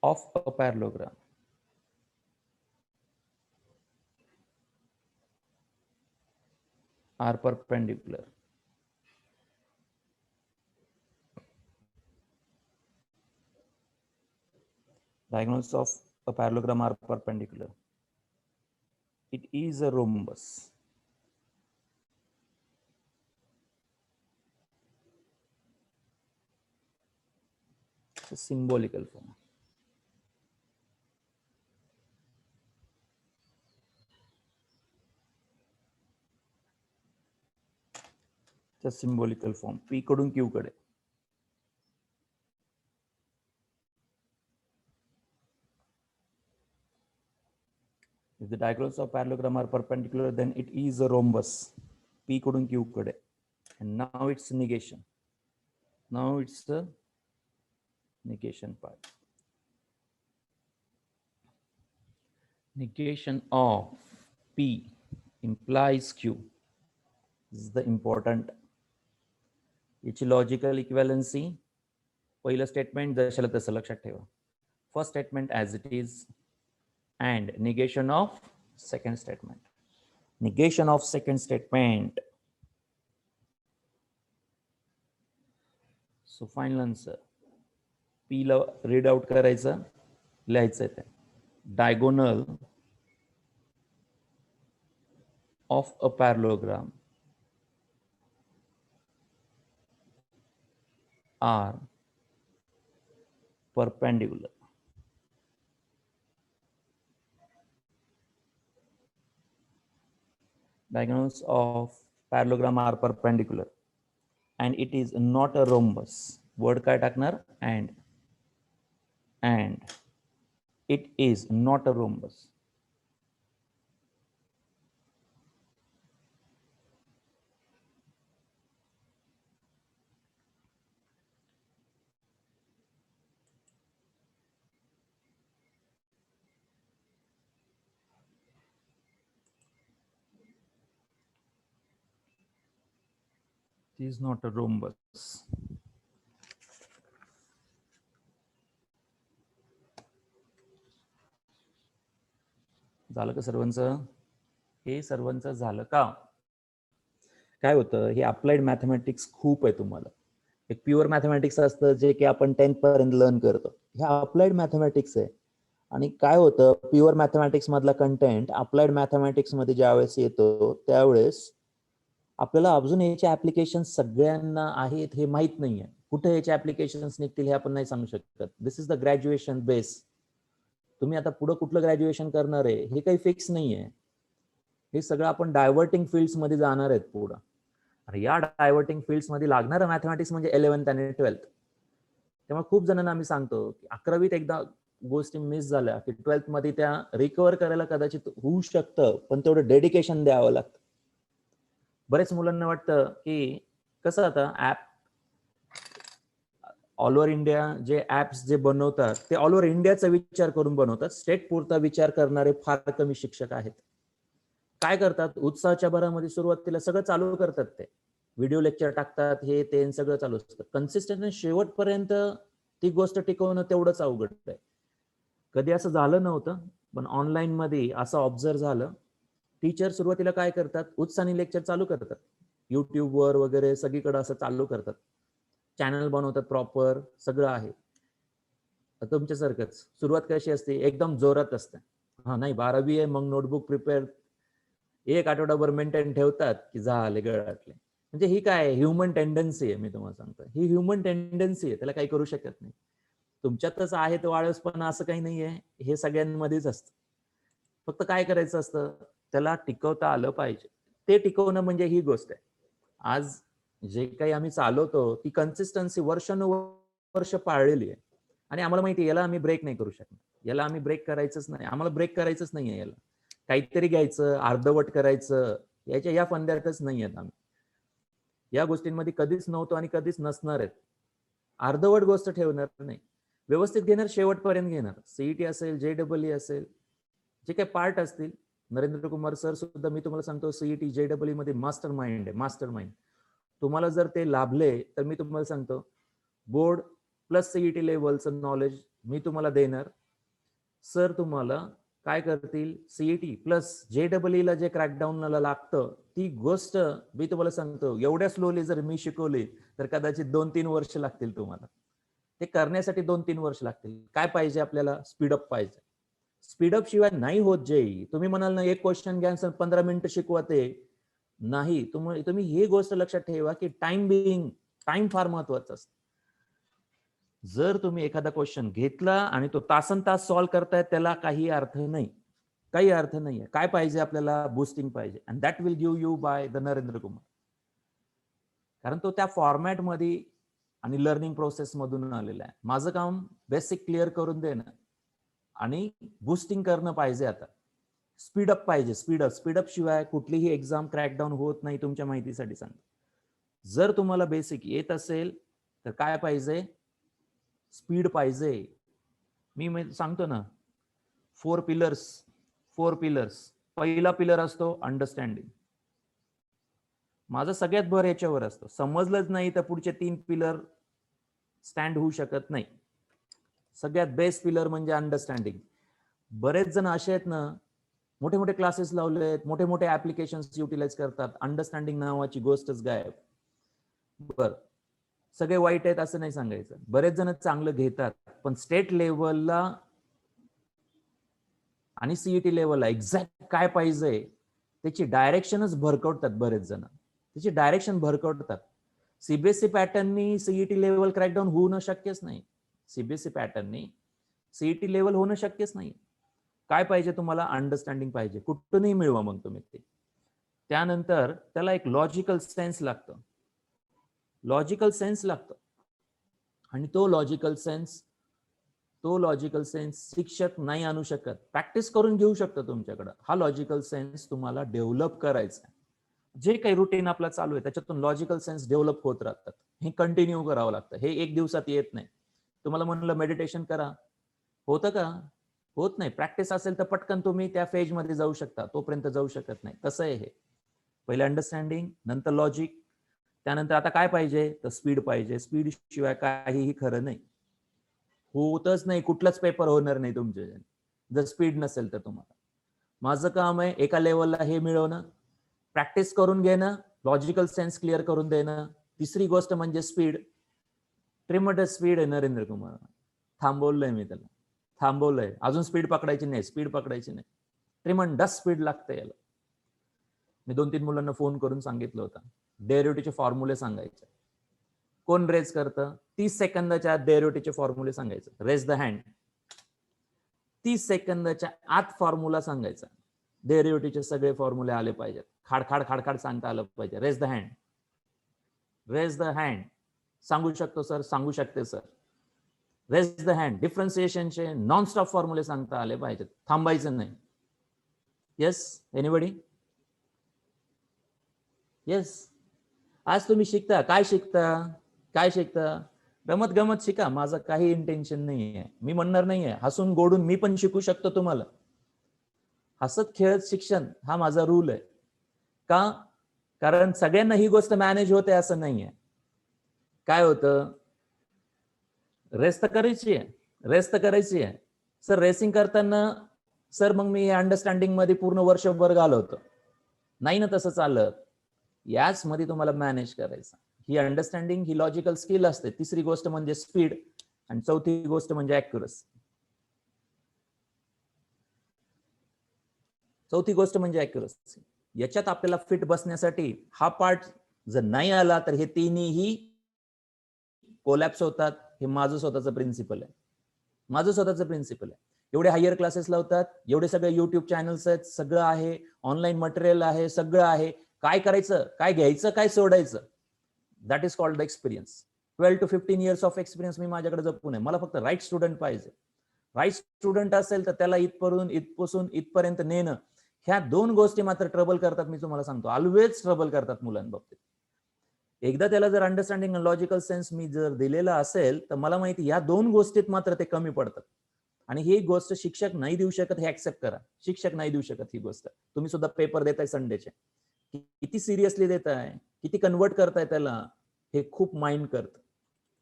of a parallelogram are perpendicular. Diagonals of a parallelogram are perpendicular. It is a rhombus. It's a symbolical form. It's a symbolical form. P कडून Q कडे. If the diagonals of parallelogram are perpendicular, then it is a rhombus. P कडून Q कडे. And now it's negation. Now it's the negation part. Negation of P implies Q. This is the important. याची logical इक्विव्हॅलन्सी. पहिलं statement जशाला तसं लक्षात ठेवा. First statement as it is and negation of second statement. Negation of second statement. So final answer. P ला read out करायचं, लिहायचं आहे. Diagonal of a parallelogram are perpendicular. Diagonals of parallelogram are perpendicular and it is not a rhombus. Word काय टाकणार? And it is not a rhombus. It is not a rhombus. झालं का सर्वांचं? हे सर्वांचं झालं का? काय होतं, हे अप्लाइड मॅथमॅटिक्स खूप आहे तुम्हाला. एक प्युअर मॅथमॅटिक्स असतं जे की आपण 10th पर्यंत लर्न करतो. हे अप्लाइड मॅथमॅटिक्स आहे. आणि काय होतं, प्युअर मॅथमॅटिक्स मधला कंटेंट अप्लाइड मॅथमॅटिक्स मध्ये ज्यावेळेस येतो त्यावेळेस आपल्याला अजून याचे ऍप्लिकेशन सगळ्यांना आहेत हे माहित नाहीये. कुठे याचे ऍप्लिकेशन निघतील हे आपण नाही सांगू शकत. दिस इज द ग्रॅज्युएशन बेस. तुम्ही आता पुढे कुठलं ग्रॅज्युएशन करणार आहे हे काही फिक्स नाहीये. हे सगळं आपण डायव्हर्टिंग फील्ड्स मध्ये जाणार आहेत पुढं. आणि या डायव्हर्टिंग फील्ड्स मध्ये लागणारं मॅथमॅटिक्स म्हणजे 11th आणि 12th. तेव्हा खूप जणांना आम्ही सांगतो की 11वीत एकदा गोष्टी मिस झाल्या की 12th मध्ये त्या रिकव्हर करायला कदाचित होऊ शकतं, पण तेवढं डेडिकेशन द्यावं लागतं. बरेच मुलांना वाटतं की कसं आता ऍप ऑल ओव्हर इंडिया जे ऍप्स जे बनवतात ते ऑल ओव्हर इंडियाचा विचार करून बनवतात. स्टेट पुरता विचार करणारे फार कमी शिक्षक आहेत. काय करतात, उत्साहाच्या भरामध्ये सुरुवातीला सगळं चालू करतात. ते व्हिडिओ लेक्चर टाकतात, हे ते सगळं चालू असतं. कन्सिस्टन्सी शेवटपर्यंत ती गोष्ट टिकवणं तेवढंच अवघड आहे. कधी असं झालं नव्हतं, पण ऑनलाईन मध्ये असं ऑब्झर्व झालं. टीचर सुरुवातीला काय करतात, उत्साहाने लेक्चर चालू करतात. युट्यूबवर वगैरे सगळीकडे असं चालू करतात. चॅनल बनवतात, प्रॉपर सगळं आहे. तुमच्यासारखंच सुरुवात कशी असते, एकदम जोरात असते. हा नाही 12वी आहे मग नोटबुक प्रिपेअर एक आठवडाभर मेंटेन ठेवतात की झाले गळाटले. म्हणजे ही काय ह्युमन टेंडन्सी आहे. मी तुम्हाला सांगतो ही ह्युमन टेंडन्सी आहे, त्याला काही करू शकत नाही. तुमच्यातच आहे तो आळस, पण असं काही नाहीये, हे सगळ्यांमध्येच असतं. फक्त काय करायचं असतं, त्याला टिकवता आलं पाहिजे. ते टिकवणं म्हणजे ही गोष्ट आहे. आज जे काही आम्ही चालवतो ती कन्सिस्टन्सी वर्षानुवर्ष पाळलेली आहे. आणि आम्हाला माहिती आहे याला आम्ही ब्रेक नाही करू शकणार. याला आम्ही ब्रेक करायचंच नाही. आम्हाला ब्रेक करायचंच नाहीये. याला काहीतरी घ्यायचं, अर्धवट करायचं, या फंद्यातच नाही आहेत आम्ही. या गोष्टींमध्ये कधीच नव्हतो आणि कधीच नसणार आहेत. अर्धवट गोष्ट ठेवणार नाही, व्यवस्थित घेणार, शेवटपर्यंत घेणार. सीईटी असेल, JEE असेल, जे काही पार्ट असतील. नरेंद्र कुमार सर सुद्धा, मी तुम्हाला सांगतो, सीईटी JEE मध्ये मास्टर माइंड आहे, मास्टर माइंड. तुम्हाला जर ते लाभले तर मी तुम्हाला सांगतो, बोर्ड प्लस सीईटी लेवलचं नॉलेज मी तुम्हाला देणार. सर तुम्हाला काय करतील, सीईटी प्लस JEE ला जे क्रॅकडाऊनला लागतं ती गोष्ट मी तुम्हाला सांगतो, एवढ्या स्लोली जर मी शिकवली तर कदाचित 2-3 वर्ष लागतील तुम्हाला. ते करण्यासाठी 2-3 वर्ष लागतील. काय पाहिजे आपल्याला, स्पीडअप पाहिजे. स्पीडअप शिवाय नाही होत JEE. तुम्ही म्हणाल ना एक क्वेश्चन घ्या 15 मिनिटं शिकवा, ते नाही. तुम्ही ही गोष्ट लक्षात ठेवा की टाइम फार महत्वाचा असतो. जर तुम्ही एखादा क्वेश्चन घेतला आणि तो तासनतास सॉल्व्ह करताय, त्याला काही अर्थ नाही, काही अर्थ नाहीये. काय पाहिजे आपल्याला, बूस्टिंग पाहिजे. And that will give you by the Narendra Kumar. कारण तो त्या फॉर्मॅटमध्ये आणि लर्निंग प्रोसेस मधून आलेला आहे. माझं काम बेसिक क्लिअर करून देणं आणि बूस्टिंग करणं पाहिजे. आता स्पीडअप पाहिजे. स्पीडअप शिवाय कुठलीही एक्झाम क्रॅकडाऊन होत नाही. तुमच्या माहितीसाठी सांगतो, जर तुम्हाला बेसिक येत असेल तर काय पाहिजे, स्पीड पाहिजे. मी सांगतो ना, 4 पिलर्स. पहिला पिलर असतो अंडरस्टँडिंग. माझा सगळ्यात भर याच्यावर असतो. समजलंच नाही तर पुढचे 3 पिलर स्टँड होऊ शकत नाही. सगळ्यात बेस्ट पिलर म्हणजे अंडरस्टँडिंग. बरेच जण असे आहेत ना, मोठे मोठे क्लासेस लावले आहेत, मोठे मोठे ऍप्लिकेशन्स युटिलाइज करतात, अंडरस्टँडिंग नावाची गोष्टच गायब. बर, सगळे वाईट आहेत असं नाही सांगायचं. बरेच जण चांगलं घेतात, पण स्टेट लेवलला आणि सीईटी लेवलला एक्झॅक्ट काय पाहिजे त्याची डायरेक्शनच भरकवतात. बरेच जण त्याची डायरेक्शन भरकवतात. सीबीएसई पॅटर्ननी सीईटी लेवल क्रॅकडाऊन होणं शक्यच नाही. सीबीएसई पॅटर्ननी सीईटी लेवल होणं शक्यच नाही. काय पाहिजे तुम्हाला, अंडरस्टँडिंग पाहिजे. कुठूनही मिळवा मग तुम्ही ते. त्यानंतर त्याला एक लॉजिकल सेन्स लागतं. आणि तो लॉजिकल सेन्स शिक्षक नाही आणू शकत. प्रॅक्टिस करून घेऊ शकतो तुमच्याकडं. हा लॉजिकल सेन्स तुम्हाला डेव्हलप करायचा आहे. जे काही रुटीन आपलं चालू आहे त्याच्यातून लॉजिकल सेन्स डेव्हलप होत राहतात. हे कंटिन्यू करावं लागतं. हे एक दिवसात येत नाही. तुम्हाला म्हणलं मेडिटेशन करा, होतं का, होत नाही. प्रॅक्टिस असेल तर पटकन तुम्ही त्या फेज मध्ये जाऊ शकता, तोपर्यंत जाऊ शकत नाही. तसं आहे हे. पहिले अंडरस्टँडिंग, नंतर लॉजिक, त्यानंतर आता काय पाहिजे तर स्पीड पाहिजे. स्पीड शिवाय काहीही खरं नाही, होतच नाही. कुठलाच पेपर होणार नाही तुमचे जर स्पीड नसेल तर. तुम्हाला माझं काम आहे एका लेवलला हे मिळवणं, प्रॅक्टिस करून घेणं, लॉजिकल सेन्स क्लिअर करून देणं. तिसरी गोष्ट म्हणजे स्पीड. ट्रिमंडस स्पीड आहे नरेंद्र कुमार. थांबवलंय मी त्याला, थांबवलंय. अजून स्पीड पकडायची नाही, स्पीड पकडायची नाही. ट्रिमंडस स्पीड लागते याला. मी 2-3 मुलांना फोन करून सांगितलं होतं, डेरिव्हेटिव्हचे फॉर्म्युले सांगायचे. कोण रेज करतं, 30 सेकंदाच्या आत डेरिव्हेटिव्हचे फॉर्म्युले सांगायचं. Raise the hand. 30 सेकंदाच्या आत फॉर्म्युला सांगायचा. डेरिव्हेटिव्हचे सगळे फॉर्म्युले आले पाहिजेत. खाड सांगता आलं पाहिजे. Raise the hand, raise the hand. सांगू शकतो सर, सांगू शकते सर. Raise the hand. डिफरन्सिएशनचे नॉनस्टॉप फॉर्म्युले सांगता आले पाहिजेत, थांबायचं नाही. Yes, anybody? येस. आज तुम्ही शिकता, काय शिकता? रमत गमत शिका. माझं काही इंटेन्शन नाही आहे. मी म्हणणार नाहीये, हसून गोडून मी पण शिकू शकतो तुम्हाला. हसत खेळत शिक्षण हा माझा रूल आहे. का? कारण सगळ्यांना ही गोष्ट मॅनेज होते असं नाहीये. काय होतं, रेस तर करायची आहे. सर रेसिंग करताना सर मग मी अंडरस्टँडिंग मध्ये पूर्ण वर्षभर घालवतो. नाही ना तसं चालत. याच मध्ये तुम्हाला मॅनेज करायचं. ही अंडरस्टँडिंग, ही लॉजिकल स्किल असते. तिसरी गोष्ट म्हणजे स्पीड, आणि चौथी गोष्ट म्हणजे ऍक्युरसी. याच्यात आपल्याला फिट बसण्यासाठी हा पार्ट जर नाही आला तर हे तिन्ही कोलॅप्स होतात. हे माझं स्वतःचं प्रिन्सिपल आहे. एवढे हायर क्लासेस लावतात, एवढे सगळे युट्यूब चॅनल्स आहेत, सगळं आहे, ऑनलाईन मटेरियल आहे, सगळं आहे. काय करायचं, काय घ्यायचं, काय सोडायचं, that is called the experience. 12 to 15 years of experience मी माझ्याकडे जपून आहे. मला फक्त राईट स्टुडंट पाहिजे. राईट स्टुडंट असेल तर त्याला इथपासून इथपर्यंत नेणं ह्या दोन गोष्टी मात्र ट्रबल करतात, मी तुम्हाला सांगतो, ऑलवेज ट्रबल करतात मुलांबाबतीत. एकदा त्याला जर अंडरस्टँडिंग लॉजिकल सेन्स मी जर दिलेला असेल तर मला माहिती या दोन गोष्टीत मात्र ते कमी पडतात. आणि ही गोष्ट शिक्षक नाही देऊ शकत हे ऍक्सेप्ट करा. शिक्षक नाही देऊ शकत ही गोष्ट. तुम्ही सुद्धा पेपर देताय संडेचे, किती सिरियसली देताय, किती कन्वर्ट करताय त्याला, हे खूप माइंड करतं.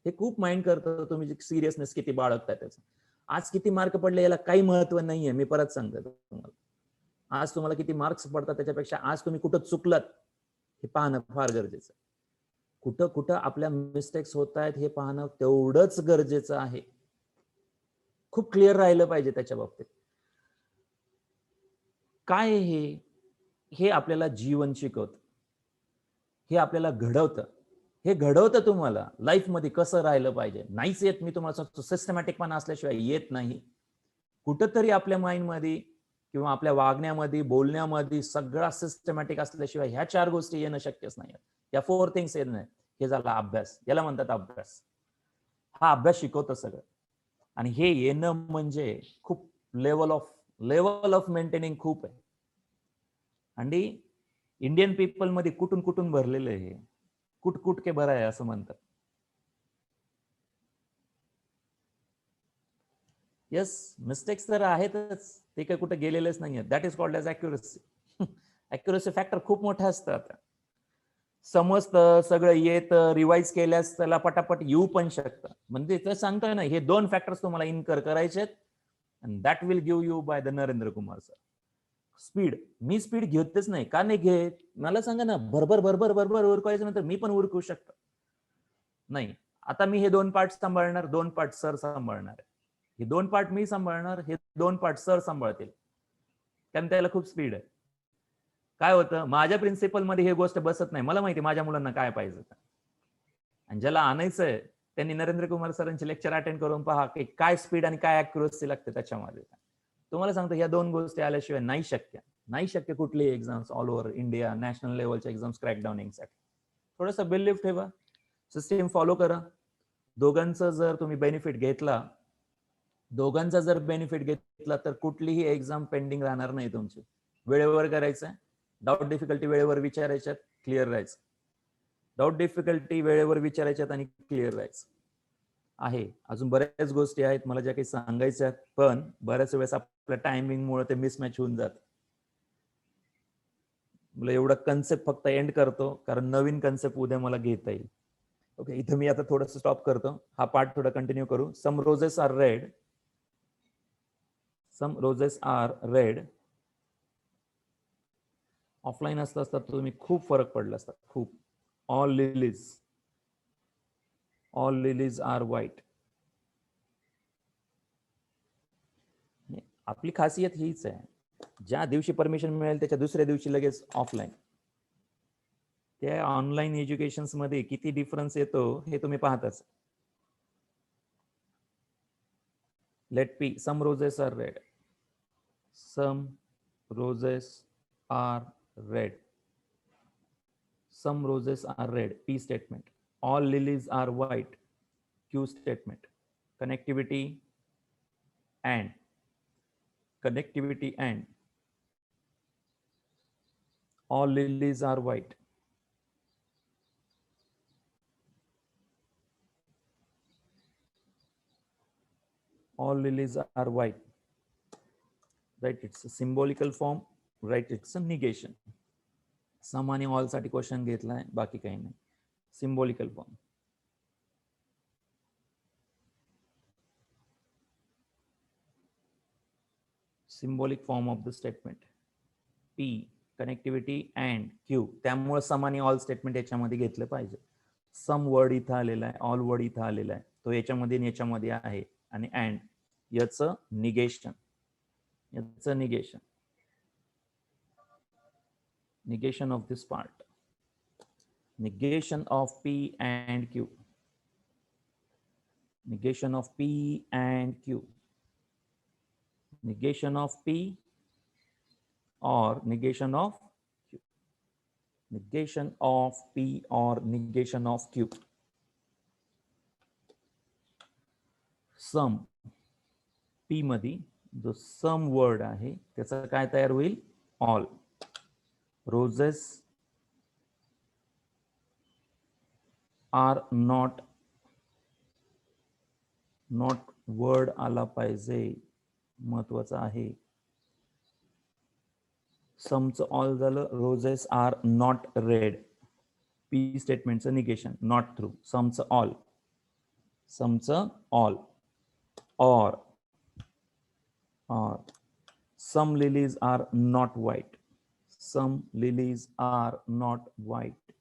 हे खूप माइंड करतं तुम्ही सिरियसनेस किती बाळगताय त्याचं. आज किती मार्क पडले याला काही महत्व नाहीये. मी परत सांगतो तुम्हाला, आज तुम्हाला किती मार्क्स पडतात त्याच्यापेक्षा आज तुम्ही कुठं चुकलात हे पाहणं फार गरजेचं. कुठं कुठं आपल्या मिस्टेक्स होत आहेत हे पाहणं तेवढंच गरजेचं आहे. खूप क्लिअर राहिलं पाहिजे त्याच्या बाबतीत. काय हे आपल्याला जीवन शिकवतं, हे आपल्याला घडवतं. हे घडवतं तुम्हाला लाईफमध्ये कसं राहिलं पाहिजे. नाहीच येत, मी तुम्हाला सांगतो, सिस्टमॅटिकपणा असल्याशिवाय येत नाही. कुठंतरी आपल्या माइंडमध्ये किंवा आपल्या वागण्यामध्ये, बोलण्यामध्ये सगळा सिस्टमॅटिक असल्याशिवाय ह्या 4 गोष्टी येणं शक्यच नाही. या 4 थिंग्स येत नाही. हे झाला अभ्यास, याला म्हणतात अभ्यास. हा अभ्यास शिकवतो सगळं. आणि हे येणं म्हणजे खूप लेवल ऑफ मेंटेनिंग खूप आहे. आणि इंडियन पीपल मध्ये कुठून कुठून भरलेलं आहे, कुट के भरा आहे असं म्हणतात. येस, मिस्टेक्स तर आहेतच, ते काही कुठे गेलेलेच नाहीये. That is called as accuracy. Accuracy factor खूप मोठा असतं. आता समजतं, सगळं येतं, रिवाइज केल्यास त्याला पटापट येऊ पण शकतं. म्हणजे ते सांगतोय ना, हे 2 फॅक्टर्स तुम्हाला इनकर करायचे आहेत. And that will give you by the Narendra Kumar sir. Speed, me speed घेतच नाही. का नाही घेत मला सांगा ना. भरभर भरभर भरभर उरकायचं नंतर मी पण उरकू शकतो. नाही, आता मी हे 2 पार्ट सांभाळणार, 2 पार्ट सर सांभाळणार. हे 2 पार्ट मी सांभाळणार, हे 2 पार्ट सर सांभाळतील. कारण त्याला खूप स्पीड आहे. काय होतं, माझ्या प्रिन्सिपल मध्ये हे गोष्ट बसत नाही. मला माहिती माझ्या मुलांना काय पाहिजे. आणि ज्याला आणायचंय त्यांनी नरेंद्र कुमार सरांचे लेक्चर अटेंड करून पहा की काय स्पीड आणि काय अॅक्युरसी लागते त्याच्यामध्ये. तुम्हाला सांगतो, या 2 गोष्टी आल्याशिवाय नाही शक्य कुठली exams all over India, national लेवलच्या एक्झाम्स क्रॅकडाऊनिंगसाठी. थोडंसं बिलीफ ठेवा, सिस्टीम फॉलो करा. दोघांचा जर तुम्ही बेनिफिट घेतला, तर कुठलीही एक्झाम पेंडिंग राहणार नाही तुमची. वेळेवर करायचं, डाऊट डिफिकल्टी वेळेवर विचारायच्यात, क्लिअर राहायचं. डाऊट डिफिकल्टी वेळेवर विचारायच्यात आणि क्लिअर राहायचं आहे. अजून बऱ्याच गोष्टी आहेत मला ज्या काही सांगायच्या आहेत, पण बऱ्याच वेळेस आपल्या टायमिंगमुळे ते मिसमॅच होऊन जात. मला एवढा कन्सेप्ट फक्त एंड करतो, कारण नवीन कन्सेप्ट उद्या मला घेता येईल. ओके, इथं मी आता थोडंसं स्टॉप करतो. हा पार्ट थोडा कंटिन्यू करू. Some roses are red. Some roses are red. Offline असता असता तुम्ही खूप फरक पडला असता, खूप. All lilies are white. आपली खासियत हीच आहे, ज्या दिवशी परमिशन मिळेल त्याच्या दुसऱ्या दिवशी लगेच ऑफलाईन. त्या ऑनलाईन एज्युकेशन मध्ये किती डिफरन्स येतो हे तुम्ही पाहताच. Let P, some roses are red. Some roses are red. Some roses are red, P statement. All lilies are white, Q statement. Connectivity and. All lilies are white. All lilies are white. Right, it's a symbolical form. Right, it's a negation. Some आणि all साठी question घेतलाय, बाकी काही नाही. Symbolical form. Symbolic form of the statement. P, connectivity and Q. त्यामुळे सम आणि all statement याच्यामध्ये घेतलं पाहिजे. सम वर्ड इथं आलेला आहे, ऑल वर्ड इथं आलेला आहे, तो याच्यामध्ये आहे. आणि अँड याचं negation. Negation of this part. Negation of P and Q. Negation of P and Q. Negation of P or negation of Q. Negation of P or negation of Q. Sum P मध्ये जो some word आहे त्याचा काय तयार होईल, all. Roses are not word आला पाहिजे, महत्वाचं आहे. समचं ऑल झालं. Roses are not red. P स्टेटमेंटचं निगेशन, नॉट थ्रू. समचं ऑल. समचं all. or some lilies are not white. Some lilies are not white.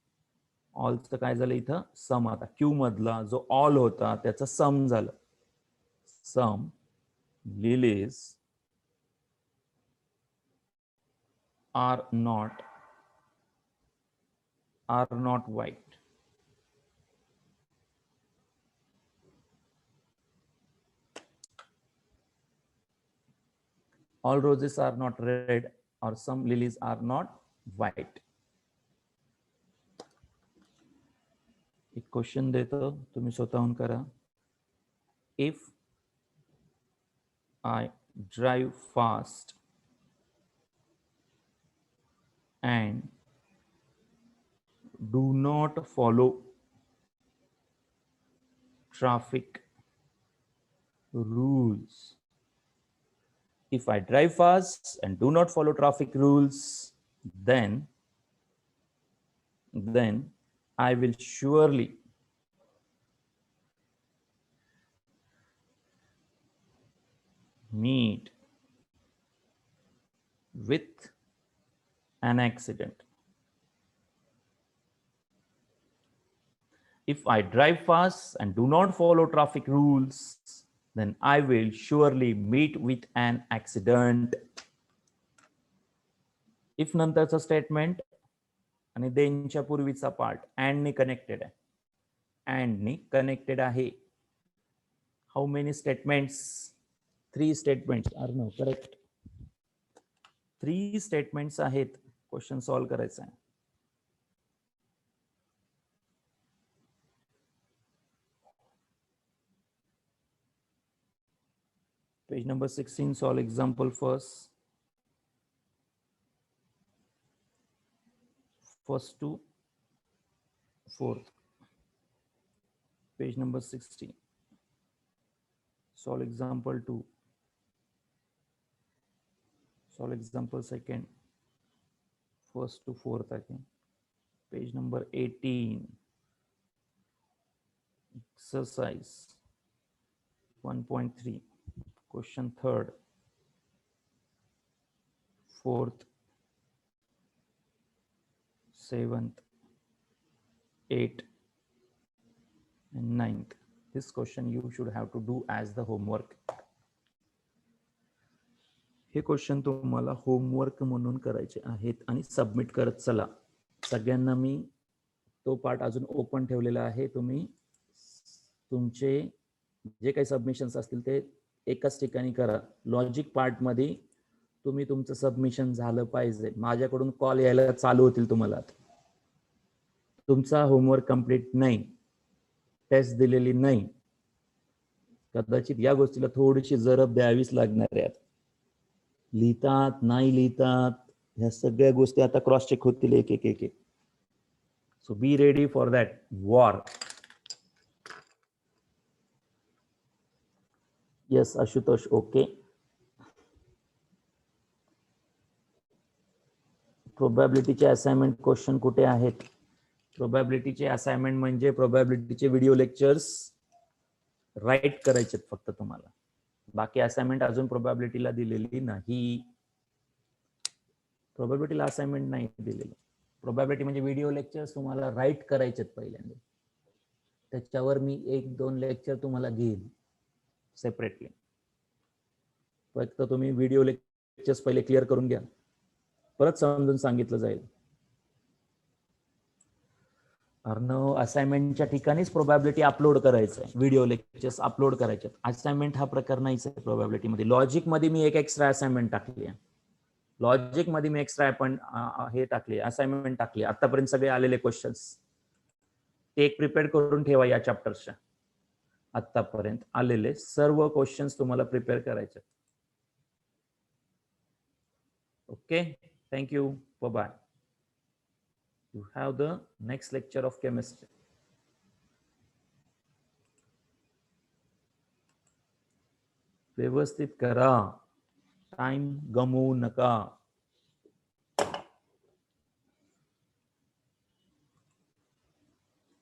ऑलचं काय झालं इथं? सम. आता क्यू मधला जो ऑल होता त्याचं सम झालं. सम lilies are not white. All roses are not red, or some lilies are not white. एक क्वेश्चन देतो, तुम्ही स्वतःहून करा. If I drive fast and do not follow traffic rules. If I drive fast and do not follow traffic rules, then I will surely meet with an accident. If I drive fast and do not follow traffic rules, then I will surely meet with an accident. If नंतरचं statement आणि देनच्या पूर्वीचा part and ने connected आहे. And ने connected आहे. How many statements? 3 statements. Arnav, correct. 3 statements आहेत. Question solve करायचा आहे. Page number 16, solve example first. First to fourth. Page number 16. Solve example 2. Solve example second. First to fourth again. Page number 18. Exercise 1.3. Question third, fourth, seventh, 8th, and 9th. This question you should have to do as the homework. हे question तुम्हाला homework म्हणून करायचे आहेत आणि submit करत चला. सगळ्यांना मी तो पार्ट अजून ओपन ठेवलेला आहे. तुम्ही तुमचे जे काही सबमिशन्स असतील ते एकाच ठिकाणी करा. लॉजिक पार्ट मध्ये तुम्ही तुमचं सबमिशन झालं पाहिजे. माझ्याकडून कॉल यायला चालू होतील तुम्हाला. तुमचा होमवर्क कंप्लीट नाही, टेस्ट दिलेली नाही, कदाचित या गोष्टीला थोडीशी जरब द्यावीच लागणार आहे. लिहितात नाही लिहितात ह्या सगळ्या गोष्टी आता क्रॉस चेक होतील एक एक एक एक. So be ready for that war. Yes Ashutosh, okay. प्रोबॅबिलिटीचे असाइनमेंट क्वेश्चन कुठे आहेत? प्रोबॅबिलिटीचे असाइनमेंट म्हणजे प्रोबॅबिलिटीचे व्हिडिओ लेक्चर्स राईट करायचे फक्त तुम्हाला. बाकी असाइनमेंट अजून प्रोबॅबिलिटीला दिलेली नाही. प्रोबॅबिलिटीला असाइनमेंट नाही दिलेली. प्रोबॅबिलिटी म्हणजे व्हिडिओ लेक्चर्स तुम्हाला राईट करायचे पहिल्यांदा. त्याच्यावर मी 1-2 लेक्चर तुम्हाला घेईन सेपरेटली. फक्त तुम्ही व्हिडिओ लेक्चर्स पहिले क्लिअर करून घ्या, परत समजून सांगितलं जाईल. अर्णव, असाइनमेंटच्या ठिकाणीच प्रोबॅबिलिटी अपलोड करायचं आहे, व्हिडिओ लेक्चर्स अपलोड करायचे. असाइनमेंट हा प्रकार नाहीच आहे प्रोबॅबिलिटी मध्ये. लॉजिक मध्ये मी एक एक्स्ट्रा असाइनमेंट टाकली आहे. लॉजिक मध्ये मी एक्स्ट्रा पण हे टाकले, असाइनमेंट टाकली. आतापर्यंत सगळे आलेले क्वेश्चन्स ते एक प्रिपेअर करून ठेवा. या चॅप्टरच्या आतापर्यंत आलेले सर्व क्वेश्चन्स तुम्हाला प्रिपेअर करायचे. Okay. Thank you. Bye-bye. You have the next lecture of chemistry. व्यवस्थित करा, टाइम गमवू नका.